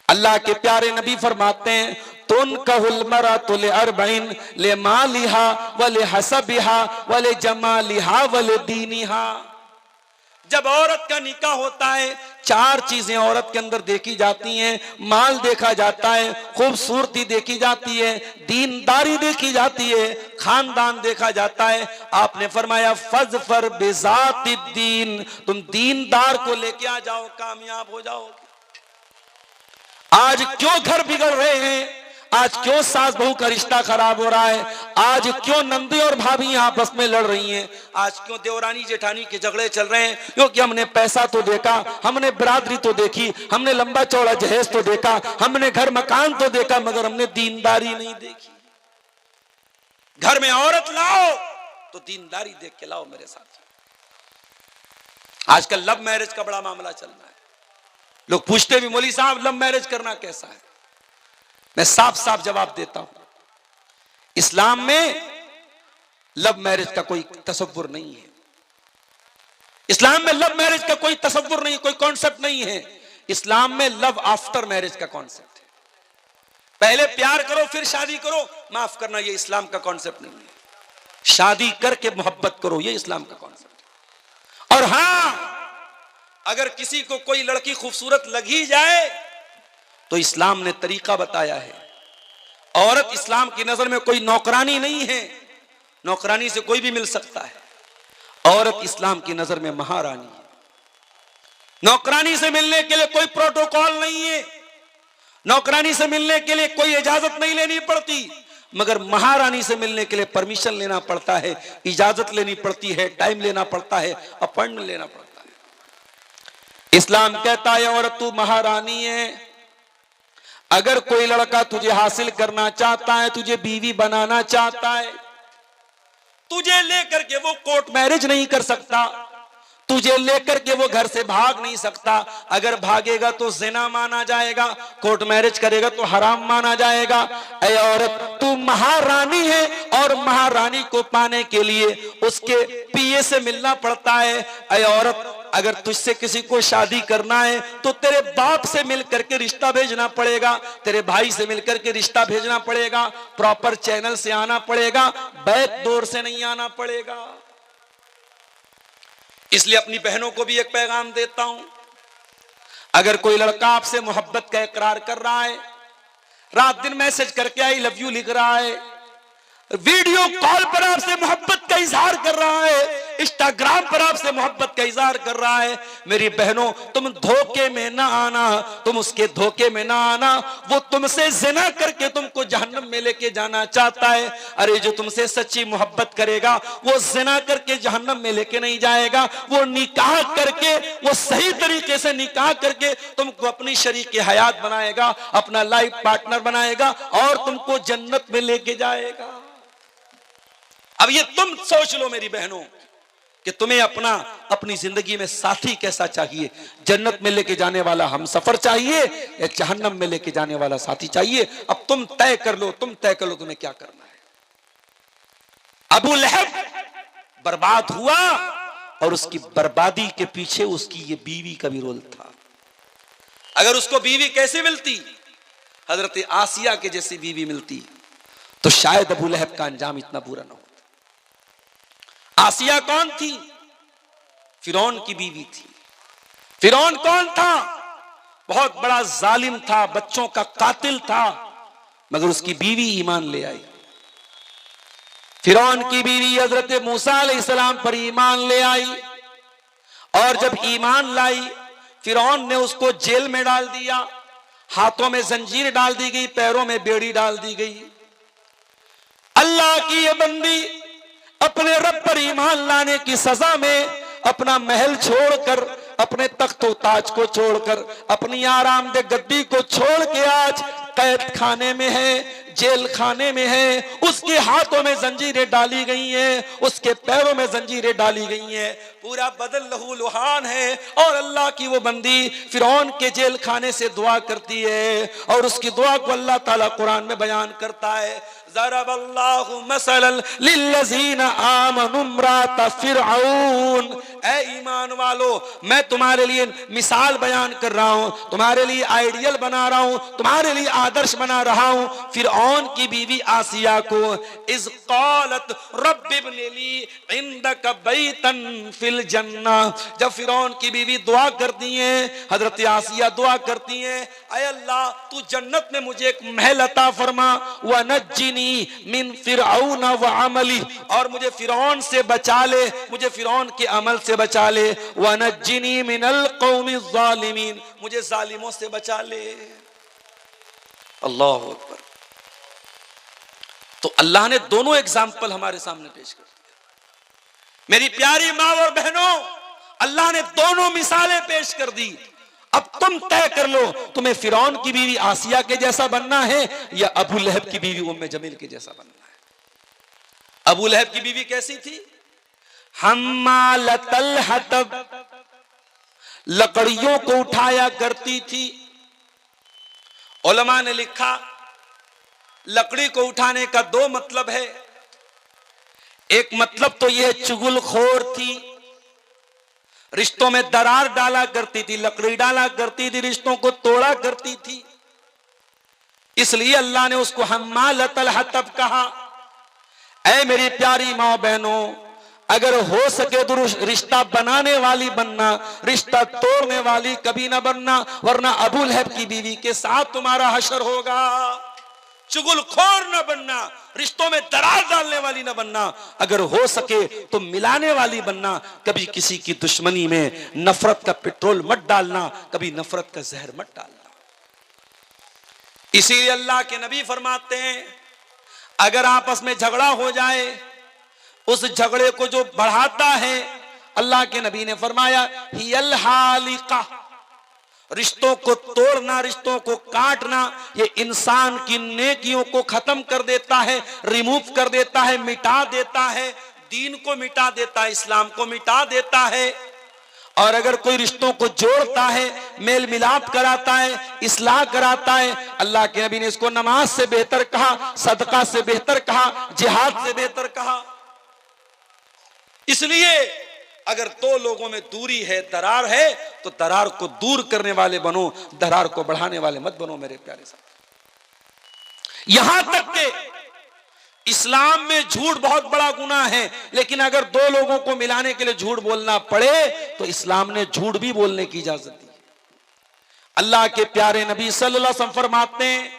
अल्लाह के प्यारे नबी फरमाते हैं, तुनकहुल मरअतु लिअरबईन लिमालिहा व लिहसबिहा व लिजमालिहा व लिदीनिहा। जब औरत का निकाह होता है, 4 चीजें औरत के अंदर देखी जाती हैं। माल देखा जाता है, खूबसूरती देखी जाती है, दीनदारी देखी जाती है, खानदान देखा जाता है। आपने फरमाया फज़फर बिज़ातिद्दीन, तुम दीनदार को लेके आ जाओ, कामयाब हो जाओगे। आज क्यों घर बिगड़ रहे हैं? आज क्यों सास बहू का रिश्ता खराब हो रहा है? आज क्यों नंदी और भाभी आपस में लड़ रही हैं? आज क्यों देवरानी जेठानी के झगड़े चल रहे हैं? क्योंकि हमने पैसा तो देखा, हमने बिरादरी तो देखी, हमने लंबा चौड़ा जहेज तो देखा, हमने घर मकान तो देखा, मगर हमने दीनदारी नहीं देखी। घर में औरत लाओ तो दीनदारी देख के लाओ मेरे साथ। आजकल लव मैरिज का बड़ा मामला चल रहा है। लोग पूछते भी, मौलवी साहब लव मैरिज करना कैसा है? मैं साफ साफ जवाब देता हूं, इस्लाम में लव मैरिज का कोई तसव्वुर नहीं है। इस्लाम में लव मैरिज का कोई तसव्वुर नहीं, कोई कॉन्सेप्ट नहीं है। इस्लाम में लव आफ्टर मैरिज का कॉन्सेप्ट है। पहले प्यार करो फिर शादी करो। माफ करना, यह इस्लाम का कॉन्सेप्ट नहीं है। शादी करके मोहब्बत करो, यह इस्लाम का कॉन्सेप्ट है। और हां, अगर किसी को कोई लड़की खूबसूरत लग ही जाए तो इस्लाम ने तरीका बताया है। औरत इस्लाम की नजर में कोई नौकरानी नहीं है, नौकरानी से कोई भी मिल सकता है। औरत इस्लाम की नजर में महारानी है। नौकरानी से मिलने के लिए कोई प्रोटोकॉल नहीं है, नौकरानी से मिलने के लिए कोई इजाजत नहीं लेनी पड़ती, मगर महारानी से मिलने के लिए परमिशन लेना पड़ता है, इजाजत लेनी पड़ती है, टाइम लेना पड़ता है, अपॉइंटमेंट लेना पड़ता है। इस्लाम कहता है औरत तू महारानी है। अगर कोई लड़का तुझे हासिल करना चाहता है, तुझे बीवी बनाना चाहता है, तुझे लेकर के वो कोर्ट मैरिज नहीं कर सकता, तुझे लेकर के वो घर से भाग नहीं सकता। अगर भागेगा तो जिना माना जाएगा, कोर्ट मैरिज करेगा तो हराम माना जाएगा। ऐ औरत तू महारानी है, और महारानी को पाने के लिए उसके पीए से मिलना पड़ता है। ऐ औरत, अगर तुझसे किसी को शादी करना है तो तेरे बाप से मिलकर के रिश्ता भेजना पड़ेगा, तेरे भाई से मिलकर के रिश्ता भेजना पड़ेगा, प्रॉपर चैनल से आना पड़ेगा, बैक डोर से नहीं आना पड़ेगा। इसलिए अपनी बहनों को भी एक पैगाम देता हूं, अगर कोई लड़का आपसे मोहब्बत का इकरार कर रहा है, रात दिन मैसेज करके आई लव यू लिख रहा है, वीडियो कॉल पर आपसे मोहब्बत का इजहार कर रहा है, इंस्टाग्राम पर आपसे मोहब्बत का इजहार कर रहा है, मेरी बहनों तुम धोखे में ना आना, तुम उसके धोखे में ना आना। वो तुमसे जिना करके तुमको जहन्नम में लेके जाना चाहता है। अरे जो तुमसे सच्ची मोहब्बत करेगा वो जिना करके जहन्नम में लेके नहीं जाएगा, वो निकाह करके, वो सही तरीके से निकाह करके तुमको अपनी शरीके हयात बनाएगा, अपना लाइफ पार्टनर बनाएगा और तुमको जन्नत में लेके जाएगा। अब ये तुम सोच लो मेरी बहनों कि तुम्हें अपनी जिंदगी में साथी कैसा चाहिए, जन्नत में लेके जाने वाला हम सफर चाहिए या जहन्नम में लेके जाने वाला साथी चाहिए। अब तुम तय कर लो, तुम्हें क्या करना है। अबू लहब बर्बाद हुआ और उसकी बर्बादी के पीछे उसकी ये बीवी का भी रोल था। अगर उसको बीवी कैसे मिलती, हजरत आसिया के जैसी बीवी मिलती, तो शायद अबू लहब का अंजाम इतना बुरा ना होता। आसिया कौन थी? फिरौन की बीवी थी। फिरौन कौन था? बहुत बड़ा जालिम था, बच्चों का कातिल था, मगर उसकी बीवी ईमान ले आई। फिरौन की बीवी हजरत मूसा अलैहिस्सलाम पर ईमान ले आई, और जब ईमान लाई फिरौन ने उसको जेल में डाल दिया, हाथों में जंजीर डाल दी गई, पैरों में बेड़ी डाल दी गई। अल्लाह की ये बंदी अपने रब पर ईमान लाने की सजा में अपना महल छोड़कर, अपने तख्त व ताज को छोड़कर, अपनी आरामदेह गद्दी को छोड़ के आज कैद खाने में है, जेल खाने में है। उसके हाथों में जंजीरें डाली गई हैं, उसके पैरों में जंजीरें डाली गई हैं, पूरा बदन लहू लुहान है। और अल्लाह की वो बंदी फिरौन के जेल खाने से दुआ करती है, और उसकी दुआ को अल्लाह ताला कुरान में बयान करता है। ज़रबल्लाहु मसलन लिल्लज़ीना आमनु इम्रात फिरऔन। ऐ ईमान वालो, मैं तुम्हारे लिए मिसाल बयान कर रहा हूं, तुम्हारे लिए आइडियल बना रहा हूं, तुम्हारे लिए आदर्श बना रहा हूं फिरऔन की बीवी आसिया को। इज़ क़ालत रब्बि इब्नि ली इंदक बैतन फिल जन्नह, जब फिरौन की बीवी दुआ करती है, हजरत आसिया दुआ करती है, ऐ अल्लाह तू जन्नत में मुझे एक महल अता फरमा, व नज्जिनी मिन फिरऔन व अमली, और मुझे फिरौन से बचा ले, मुझे फिरौन के अमल से बचा ले, व नज्जिनी मिनल कौमि ज़ालिमीन, मुझे जालिमों से बचा ले। अल्लाह अकबर। तो अल्लाह ने दोनों एग्जाम्पल हमारे सामने पेश कर दिया। मेरी प्यारी माँ और बहनों, अल्लाह ने दोनों मिसालें पेश कर दी। अब तुम तय कर लो, तुम्हें फिरौन की बीवी आसिया के जैसा बनना है या अबू लहब की बीवी उम्मे जमील के जैसा बनना है। अबू लहब की बीवी कैसी थी? हम्मालतल हतब, लकड़ियों को उठाया करती थी। उलमा ने लिखा लकड़ी को उठाने का दो मतलब है। एक मतलब तो यह चुगलखोर थी, रिश्तों में दरार डाला करती थी, लकड़ी डाला करती थी, रिश्तों को तोड़ा करती थी, इसलिए अल्लाह ने उसको हम्मालतल हतब कहा। ऐ मेरी प्यारी माँ बहनों, अगर हो सके तो रिश्ता बनाने वाली बनना, रिश्ता तोड़ने वाली कभी ना बनना, वरना अबू लहब की बीवी के साथ तुम्हारा हशर होगा। चुगलखोर न बनना, रिश्तों में दरार डालने वाली न बनना, अगर हो सके तो मिलाने वाली बनना। कभी किसी की दुश्मनी में नफरत का पेट्रोल मत डालना, कभी नफरत का जहर मत डालना। इसीलिए अल्लाह के नबी फरमाते हैं, अगर आपस में झगड़ा हो जाए, उस झगड़े को जो बढ़ाता है, अल्लाह के नबी ने फरमाया हियल हालिका, रिश्तों को तोड़ना, रिश्तों को काटना, ये इंसान की नेकियों को खत्म कर देता है, रिमूव कर देता है, मिटा देता है, दीन को मिटा देता है, इस्लाम को मिटा देता है। और अगर कोई रिश्तों को जोड़ता है, मेल मिलाप कराता है, इस्लाह कराता है, अल्लाह के नबी ने इसको नमाज से बेहतर कहा, सदका से बेहतर कहा, जिहाद से बेहतर कहा। इसलिए अगर दो लोगों में दूरी है, दरार है, तो दरार को दूर करने वाले बनो, दरार को बढ़ाने वाले मत बनो मेरे प्यारे साथी। यहां तक कि इस्लाम में झूठ बहुत बड़ा गुनाह है, लेकिन अगर दो लोगों को मिलाने के लिए झूठ बोलना पड़े तो इस्लाम ने झूठ भी बोलने की इजाजत दी। अल्लाह के प्यारे नबी सल्लल्लाहु अलैहि वसल्लम फरमाते हैं,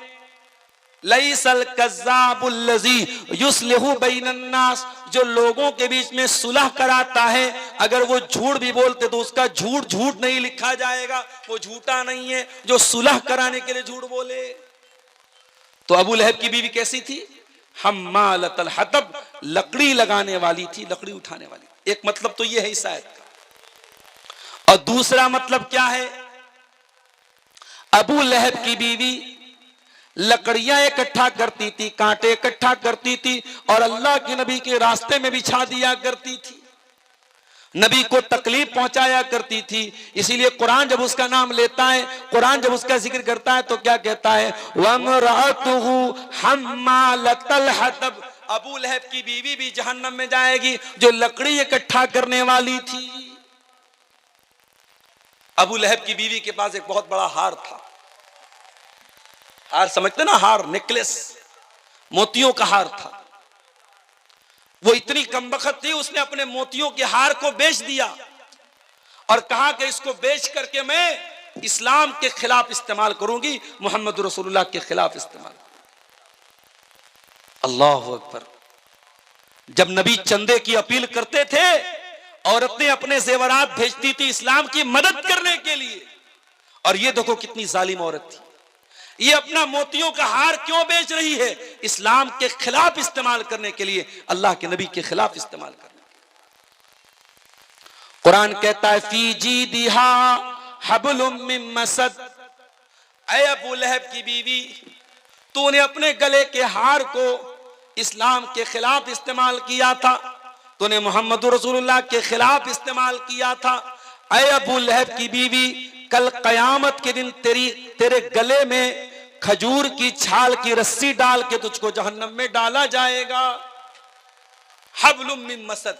लैसल कज़्ज़ाबुल लज़ी युस्लिहु बैनन नास, जो लोगों के बीच में सुलह कराता है, अगर वो झूठ भी बोलते तो उसका झूठ झूठ नहीं लिखा जाएगा, वो झूठा नहीं है जो सुलह कराने के लिए झूठ बोले। तो अबू लहब की बीवी कैसी थी? हम्मालतल हतब, लकड़ी लगाने वाली थी, लकड़ी उठाने वाली। एक मतलब तो यह है इस आयत का। और दूसरा मतलब क्या है? अबू लहब की बीवी लकड़ियां इकट्ठा करती थी, कांटे इकट्ठा करती थी और अल्लाह के नबी के रास्ते में बिछा दिया करती थी, नबी को तकलीफ पहुंचाया करती थी। इसीलिए कुरान जब उसका नाम लेता है, कुरान जब उसका जिक्र करता है तो क्या कहता है? वमरातुहु हम्मालतल हतब, अबू लहब की बीवी भी जहन्नम में जाएगी जो लकड़ी इकट्ठा करने वाली थी। अबू लहब की बीवी के पास एक बहुत बड़ा हार था, हार समझते ना, हार, नेकलेस, मोतियों का हार था। वो इतनी कमबख्त थी, उसने अपने मोतियों के हार को बेच दिया और कहा कि इसको बेच करके मैं इस्लाम के खिलाफ इस्तेमाल करूंगी, मोहम्मद रसूलुल्लाह के खिलाफ इस्तेमाल। अल्लाह अकबर। जब नबी चंदे की अपील करते थे, औरतें अपने जेवरात भेजती थी इस्लाम की मदद करने के लिए। और ये देखो कितनी जालिम औरत थी, ये अपना मोतियों का हार क्यों बेच रही है? इस्लाम के खिलाफ इस्तेमाल करने के लिए, अल्लाह के नबी के खिलाफ इस्तेमाल करने के लिए। कुरान कहता है फी जीदिहा हब्लुम मिन मसद, ऐ अबू लहब की बीवी, तूने अपने गले के हार को इस्लाम के खिलाफ इस्तेमाल किया था, तूने मोहम्मद रसूलुल्लाह के खिलाफ इस्तेमाल किया था। ऐ अबू लहब की बीवी, कल कयामत के दिन तेरे गले में खजूर की छाल की रस्सी डाल के तुझको जहन्नम में डाला जाएगा। हब्लुम मिन मसद,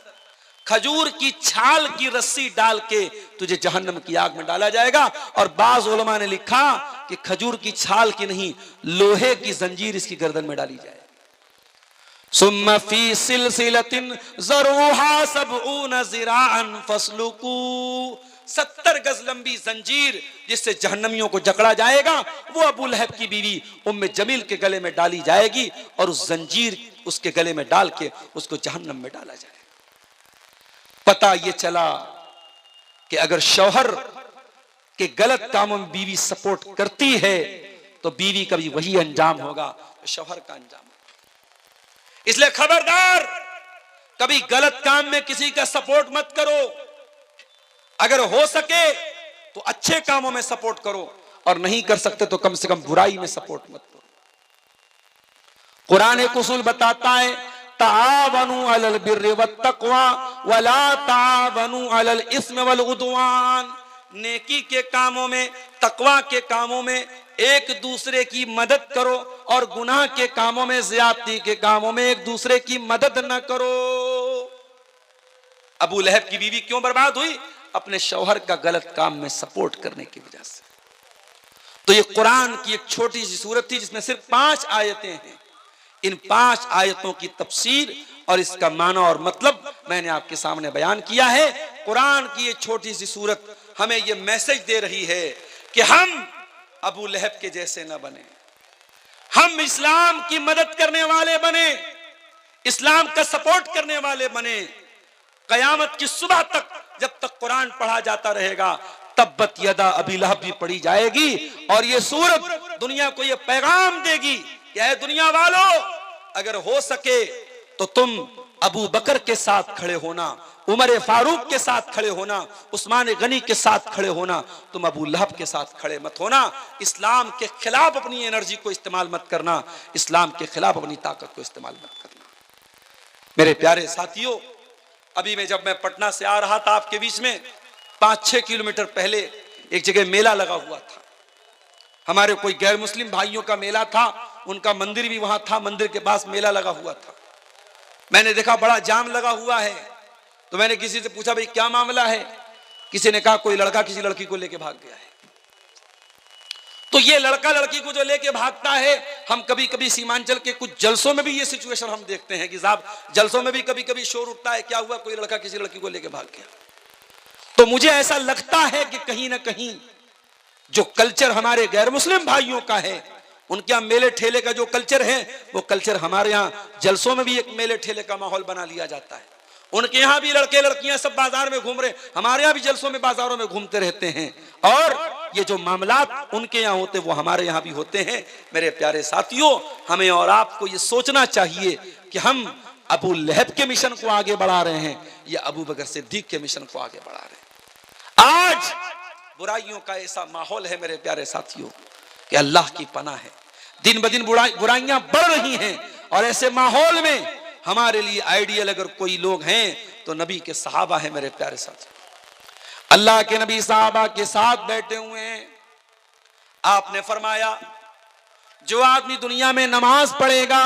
खजूर की छाल की रस्सी डाल के तुझे जहन्नम की आग में डाला जाएगा। और बाज उलमा ने लिखा कि खजूर की छाल की नहीं, लोहे की जंजीर इसकी गर्दन में डाली जाए। सुम्मा फी सिलसिलतिन ज़रूहा सबऊन ज़िराअन फस्लुकू, 70 गज लंबी जंजीर जिससे जहन्नमियों को जकड़ा जाएगा, वो अबू लहब की बीवी उम्मे जमील के गले में डाली जाएगी और उस जंजीर उसके गले में डाल के उसको जहन्नम में डाला जाएगा। पता ये चला कि अगर शौहर के गलत कामों में बीवी सपोर्ट करती है तो बीवी का भी वही अंजाम होगा, शौहर का अंजाम। इसलिए खबरदार, कभी गलत काम में किसी का सपोर्ट मत करो। अगर हो सके तो अच्छे कामों में सपोर्ट करो, और नहीं कर सकते तो कम से कम बुराई में सपोर्ट मत करो। कुरान एक उसूल बताता है, तावनु अलल बिर्रि वत्तक़वा वला तावनु अलल इस्म वल उद्वान। नेकी के कामों में, तकवा के कामों में एक दूसरे की मदद करो, और गुनाह के कामों में, ज़्यादती के कामों में एक दूसरे की मदद न करो। अबू लहब की बीवी क्यों बर्बाद हुई? अपने शौहर का गलत काम में सपोर्ट करने की वजह से। तो ये कुरान की एक छोटी सी सूरत थी जिसमें सिर्फ 5 आयतें हैं। इन 5 आयतों की तफसीर और इसका माना और मतलब मैंने आपके सामने बयान किया है। कुरान की ये छोटी सी सूरत हमें ये मैसेज दे रही है कि हम अबू लहब के जैसे न बने, हम इस्लाम की मदद करने वाले बने, इस्लाम का सपोर्ट करने वाले बने। कयामत की सुबह तक जब तक कुरान पढ़ा जाता रहेगा, तब्बत यदा अबी लहब भी पढ़ी जाएगी, और ये सूरत दुनिया को ये पैगाम देगी कि ऐ दुनिया वालों, अगर हो सके तो तुम अबू बकर के साथ खड़े होना, उमर फारूक के साथ खड़े होना, उस्मान गनी के साथ खड़े होना, तुम अबू लहब के साथ खड़े मत होना। इस्लाम के खिलाफ अपनी एनर्जी को इस्तेमाल मत करना, इस्लाम के खिलाफ अपनी ताकत को इस्तेमाल मत करना। मेरे प्यारे साथियों, अभी जब मैं पटना से आ रहा था आपके बीच में, 5-6 किलोमीटर पहले एक जगह मेला लगा हुआ था। हमारे कोई गैर मुस्लिम भाइयों का मेला था, उनका मंदिर भी वहां था, मंदिर के पास मेला लगा हुआ था। मैंने देखा बड़ा जाम लगा हुआ है, तो मैंने किसी से पूछा भाई क्या मामला है? किसी ने कहा कोई लड़का किसी लड़की को लेके भाग गया है। तो ये लड़का लड़की को जो लेके भागता है, हम कभी कभी सीमांचल के कुछ जलसों में भी ये सिचुएशन हम देखते हैं कि साहब जलसों में भी कभी कभी शोर उठता है, क्या हुआ, कोई लड़का किसी लड़की को लेके भाग गया। तो मुझे ऐसा लगता है कि कहीं ना कहीं जो कल्चर हमारे गैर मुस्लिम भाइयों का है, उनके यहाँ मेले ठेले का जो कल्चर है, वो कल्चर हमारे यहाँ जलसों में भी एक मेले ठेले का माहौल बना लिया जाता है। उनके यहाँ भी लड़के लड़कियां सब बाजार में घूम रहे, हमारे यहाँ भी जलसों में बाजारों में घूमते रहते हैं, और ये जो मामलात उनके यहाँ होते वो हमारे यहाँ भी होते हैं। मेरे प्यारे साथियों, हमें और आपको ये सोचना चाहिए कि हम अबू लहब के मिशन को आगे बढ़ा रहे हैं या अबू बकर सिद्दीक के मिशन को आगे बढ़ा रहे हैं। आज बुराइयों का ऐसा माहौल है मेरे प्यारे साथियों कि अल्लाह की पनाह है, दिन ब दिन बुराइयां बढ़ रही हैं, और ऐसे माहौल में हमारे लिए आइडियल अगर कोई लोग हैं तो नबी के सहाबा है। मेरे प्यारे साथियों, अल्लाह के नबी सहाबा के साथ बैठे हुए हैं। आपने फरमाया जो आदमी दुनिया में नमाज पढ़ेगा,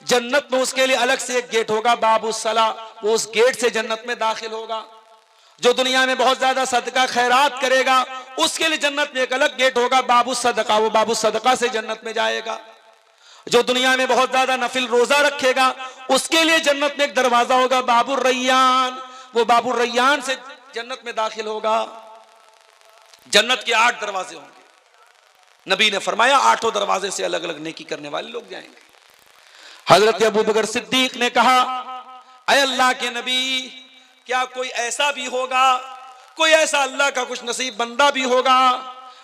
जन्नत में उसके लिए अलग से एक गेट होगा, बाबुस्सला, वो उस गेट से जन्नत में दाखिल होगा। जो दुनिया में बहुत ज्यादा सदका खैरात करेगा, उसके लिए जन्नत में एक अलग गेट होगा, बाबू सदका, वो बाबू सदका से जन्नत में जाएगा। जो दुनिया में बहुत ज्यादा नफिल रोजा रखेगा, उसके लिए जन्नत में एक दरवाजा होगा, बाबू रैयान, वो बाबू रैयान से जन्नत में दाखिल होगा। जन्नत के 8 दरवाजे होंगे। नबी ने फरमाया 8 दरवाजे से अलग अलग नेकी करने वाले लोग जाएंगे। हजरत अबू बकर सिद्दीक ने कहा, ऐ अल्लाह के नबी, क्या कोई ऐसा भी होगा, कोई ऐसा अल्लाह का कुछ नसीब बंदा भी होगा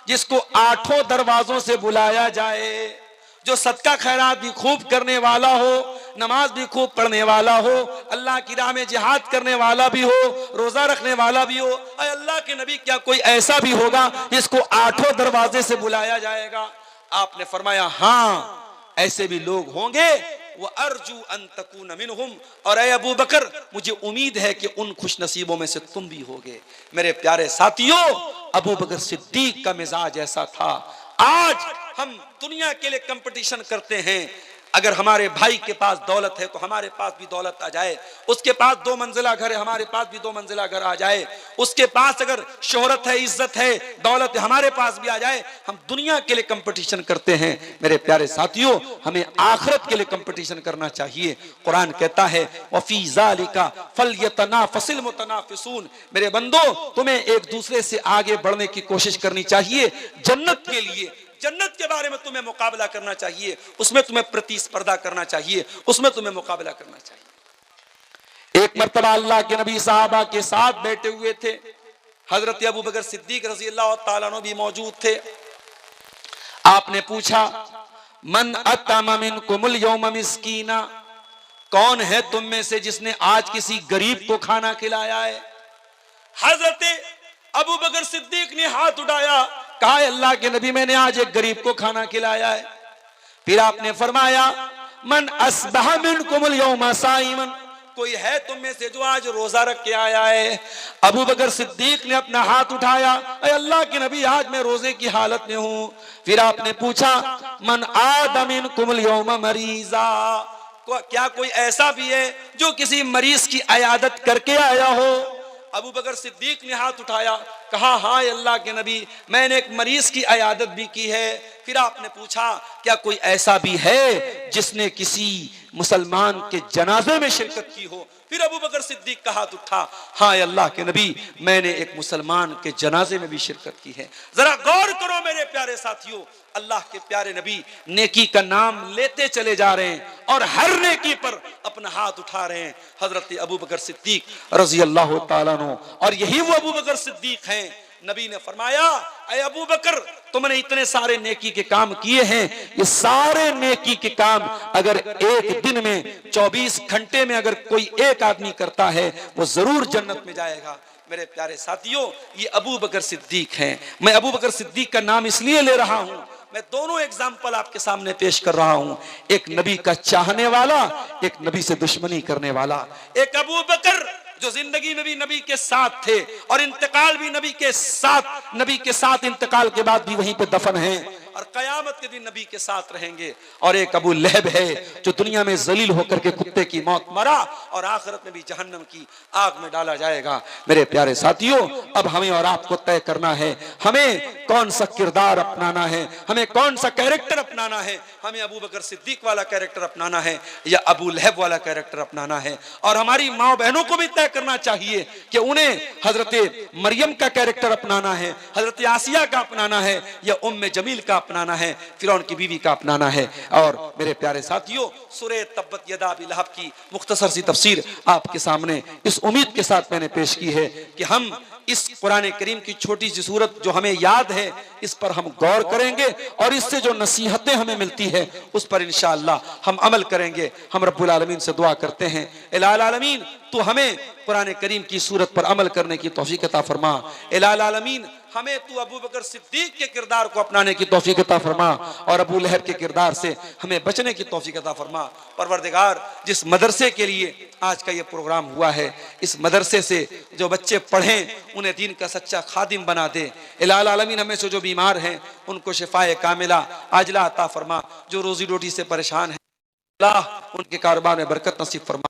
जिसको 8 दरवाजों से बुलाया जाए, जो सदका खैरात भी खूब करने वाला हो, नमाज भी खूब पढ़ने वाला हो, अल्लाह की राह में जिहाद करने वाला भी हो, रोजा रखने वाला भी हो। ऐ अल्लाह के नबी, क्या कोई ऐसा भी होगा जिसको 8 दरवाजे से बुलाया जाएगा? आपने फरमाया हाँ, ऐसे भी लोग होंगे। वो अर्जू अन तकून मिनहुम, और ऐ अबू बकर, मुझे उम्मीद है कि उन खुश नसीबों में से तुम भी होगे। मेरे प्यारे साथियों, अबू बकर सिद्दीक का मिजाज ऐसा था। आज हम दुनिया के लिए कंपटीशन करते हैं। अगर हमारे भाई के पास दौलत है तो हमारे पास भी दौलत आ जाए, उसके पास 2 मंजिला घर है हमारे पास भी 2 मंजिला घर आ जाए, उसके पास अगर शोहरत है, इज्जत है, दौलत है, हमारे पास भी आ जाए। हम दुनिया के लिए कंपटीशन करते हैं। मेरे प्यारे साथियों, हमें आखिरत के लिए कंपटीशन करना चाहिए। कुरान कहता है वफी ज़ालिका फलयतनाफसिल मुतनाफिसून, मेरे बंदो तुम्हें एक दूसरे से आगे बढ़ने की कोशिश करनी चाहिए। जन्नत के लिए, जन्नत के बारे में तुम्हें मुकाबला करना चाहिए, उसमें तुम्हें प्रतिस्पर्धा करना चाहिए, उसमें तुम्हें मुकाबला करना चाहिए। एक मर्तबा अल्लाह के नबी साहबा के साथ बैठे हुए थे, हजरत अबू बकर सिद्दीक रज़ी अल्लाह तआला अन्हु भी मौजूद थे। आपने पूछा मन अतमा मिनकुमुल यौम मिस्कीना, कौन है तुम में से जिसने आज किसी गरीब को खाना खिलाया है? हजरत अबू बकर सिद्दीक ने हाथ उठाया, कहा अल्लाह के नबी मैंने आज एक गरीब को खाना खिलाया है। फिर आपने फरमाया मन अस्बह मिनकुमुल यौम साइमन, कोई है तुम में से जो आज रोजा रख के आया है? अबू बकर सिद्दीक ने अपना हाथ उठाया, अल्लाह के नबी आज मैं रोजे की हालत में हूं। फिर आपने पूछा मन आदा मिनकुमुल यौम मरीजा, क्या कोई ऐसा भी है जो किसी मरीज की अयादत करके आया हो? अबू बकर सिद्दीक ने हाथ उठाया, कहा हाँ अल्लाह के नबी मैंने एक मरीज की अयादत भी की है। फिर आपने पूछा क्या कोई ऐसा भी है जिसने किसी मुसलमान के जनाजे में शिरकत की हो? फिर अबू बकर सिद्दीक का हाथ उठा, हाँ अल्लाह के नबी मैंने एक मुसलमान के जनाजे में भी शिरकत की है। जरा गौर करो मेरे प्यारे साथियों, अल्लाह के प्यारे नबी नेकी का नाम लेते चले जा रहे हैं और हर नेकी पर अपना हाथ उठा रहे हैं। हजरत अबू बकर सिद्दीक रज़ी अल्लाह तआला अन्हु, और यही वो अबू बकर सिद्दीक हैं। नबी ने फरमाया ऐ अबू बकर तुमने इतने सारे नेकी के काम किए हैं, ये सारे नेकी के काम अगर एक दिन में 24 घंटे में अगर कोई एक आदमी करता है वो जरूर जन्नत में जाएगा। मेरे प्यारे साथियों, ये अबू बकर सिद्दीक हैं। मैं अबू बकर सिद्दीक का नाम इसलिए ले रहा हूं, मैं दोनों एग्जाम्पल आपके सामने पेश कर रहा हूं, एक नबी का चाहने वाला, एक नबी से दुश्मनी करने वाला। एक अबू बकर जो जिंदगी में भी नबी के साथ थे और इंतकाल भी नबी के साथ इंतकाल के बाद भी वहीं पे दफन हैं और कयामत के दिन नबी के साथ रहेंगे। और एक अबू लहब है जो दुनिया में जलील होकर के कुत्ते की मौत मरा और आखिरत में भी जहन्नम की आग में डाला जाएगा। मेरे प्यारे साथियों, अब हमें और आपको तय करना है हमें कौन सा किरदार अपनाना है, हमें कौन सा कैरेक्टर अपनाना है। हमें अबू बकर सिद्दीक वाला कैरेक्टर अपनाना है या अबू लहब वाला कैरेक्टर अपनाना है। और हमारी माँ बहनों को भी तय करना चाहिए कि उन्हें हजरत मरियम का कैरेक्टर अपनाना है, हजरत आसिया का अपनाना है या उम्मे जमील का अपनाना है, फिरौन की बीवी का अपनाना है। और मेरे प्यारे साथियों, सूरह तब्बत यदा अबी लहब की मुख्तसर सी तफसीर आपके सामने इस उम्मीद के साथ मैंने पेश की है कि हम इस कुरान करीम की छोटी सी सूरत जो हमें याद है इस पर हम गौर करेंगे और इससे जो नसीहतें हमें मिलती है उस पर इंशाअल्लाह हम अमल करेंगे। हम रब्बुल आलमीन से दुआ करते हैं, इलाही आलमीन तो हमें कुरान करीम की सूरत पर अमल करने की तौफीक अता फरमा। इलाही आलमीन हमें तू अबू बकर सिद्दीक के किरदार को अपनाने की तौफीक अता फरमा और अबू लहब के किरदार से हमें बचने की तौफीक अता फरमा। परवरदिगार, जिस मदरसे के लिए आज का ये प्रोग्राम हुआ है, इस मदरसे से जो बच्चे पढ़ें उन्हें दीन का सच्चा खादिम बना दे। इलाही आलमीन हमें से जो बीमार हैं उनको शिफाए कामिला आजला अता फरमा, जो रोजी रोटी से परेशान है अल्लाह उनके कारोबार में बरकत नसीब फरमा।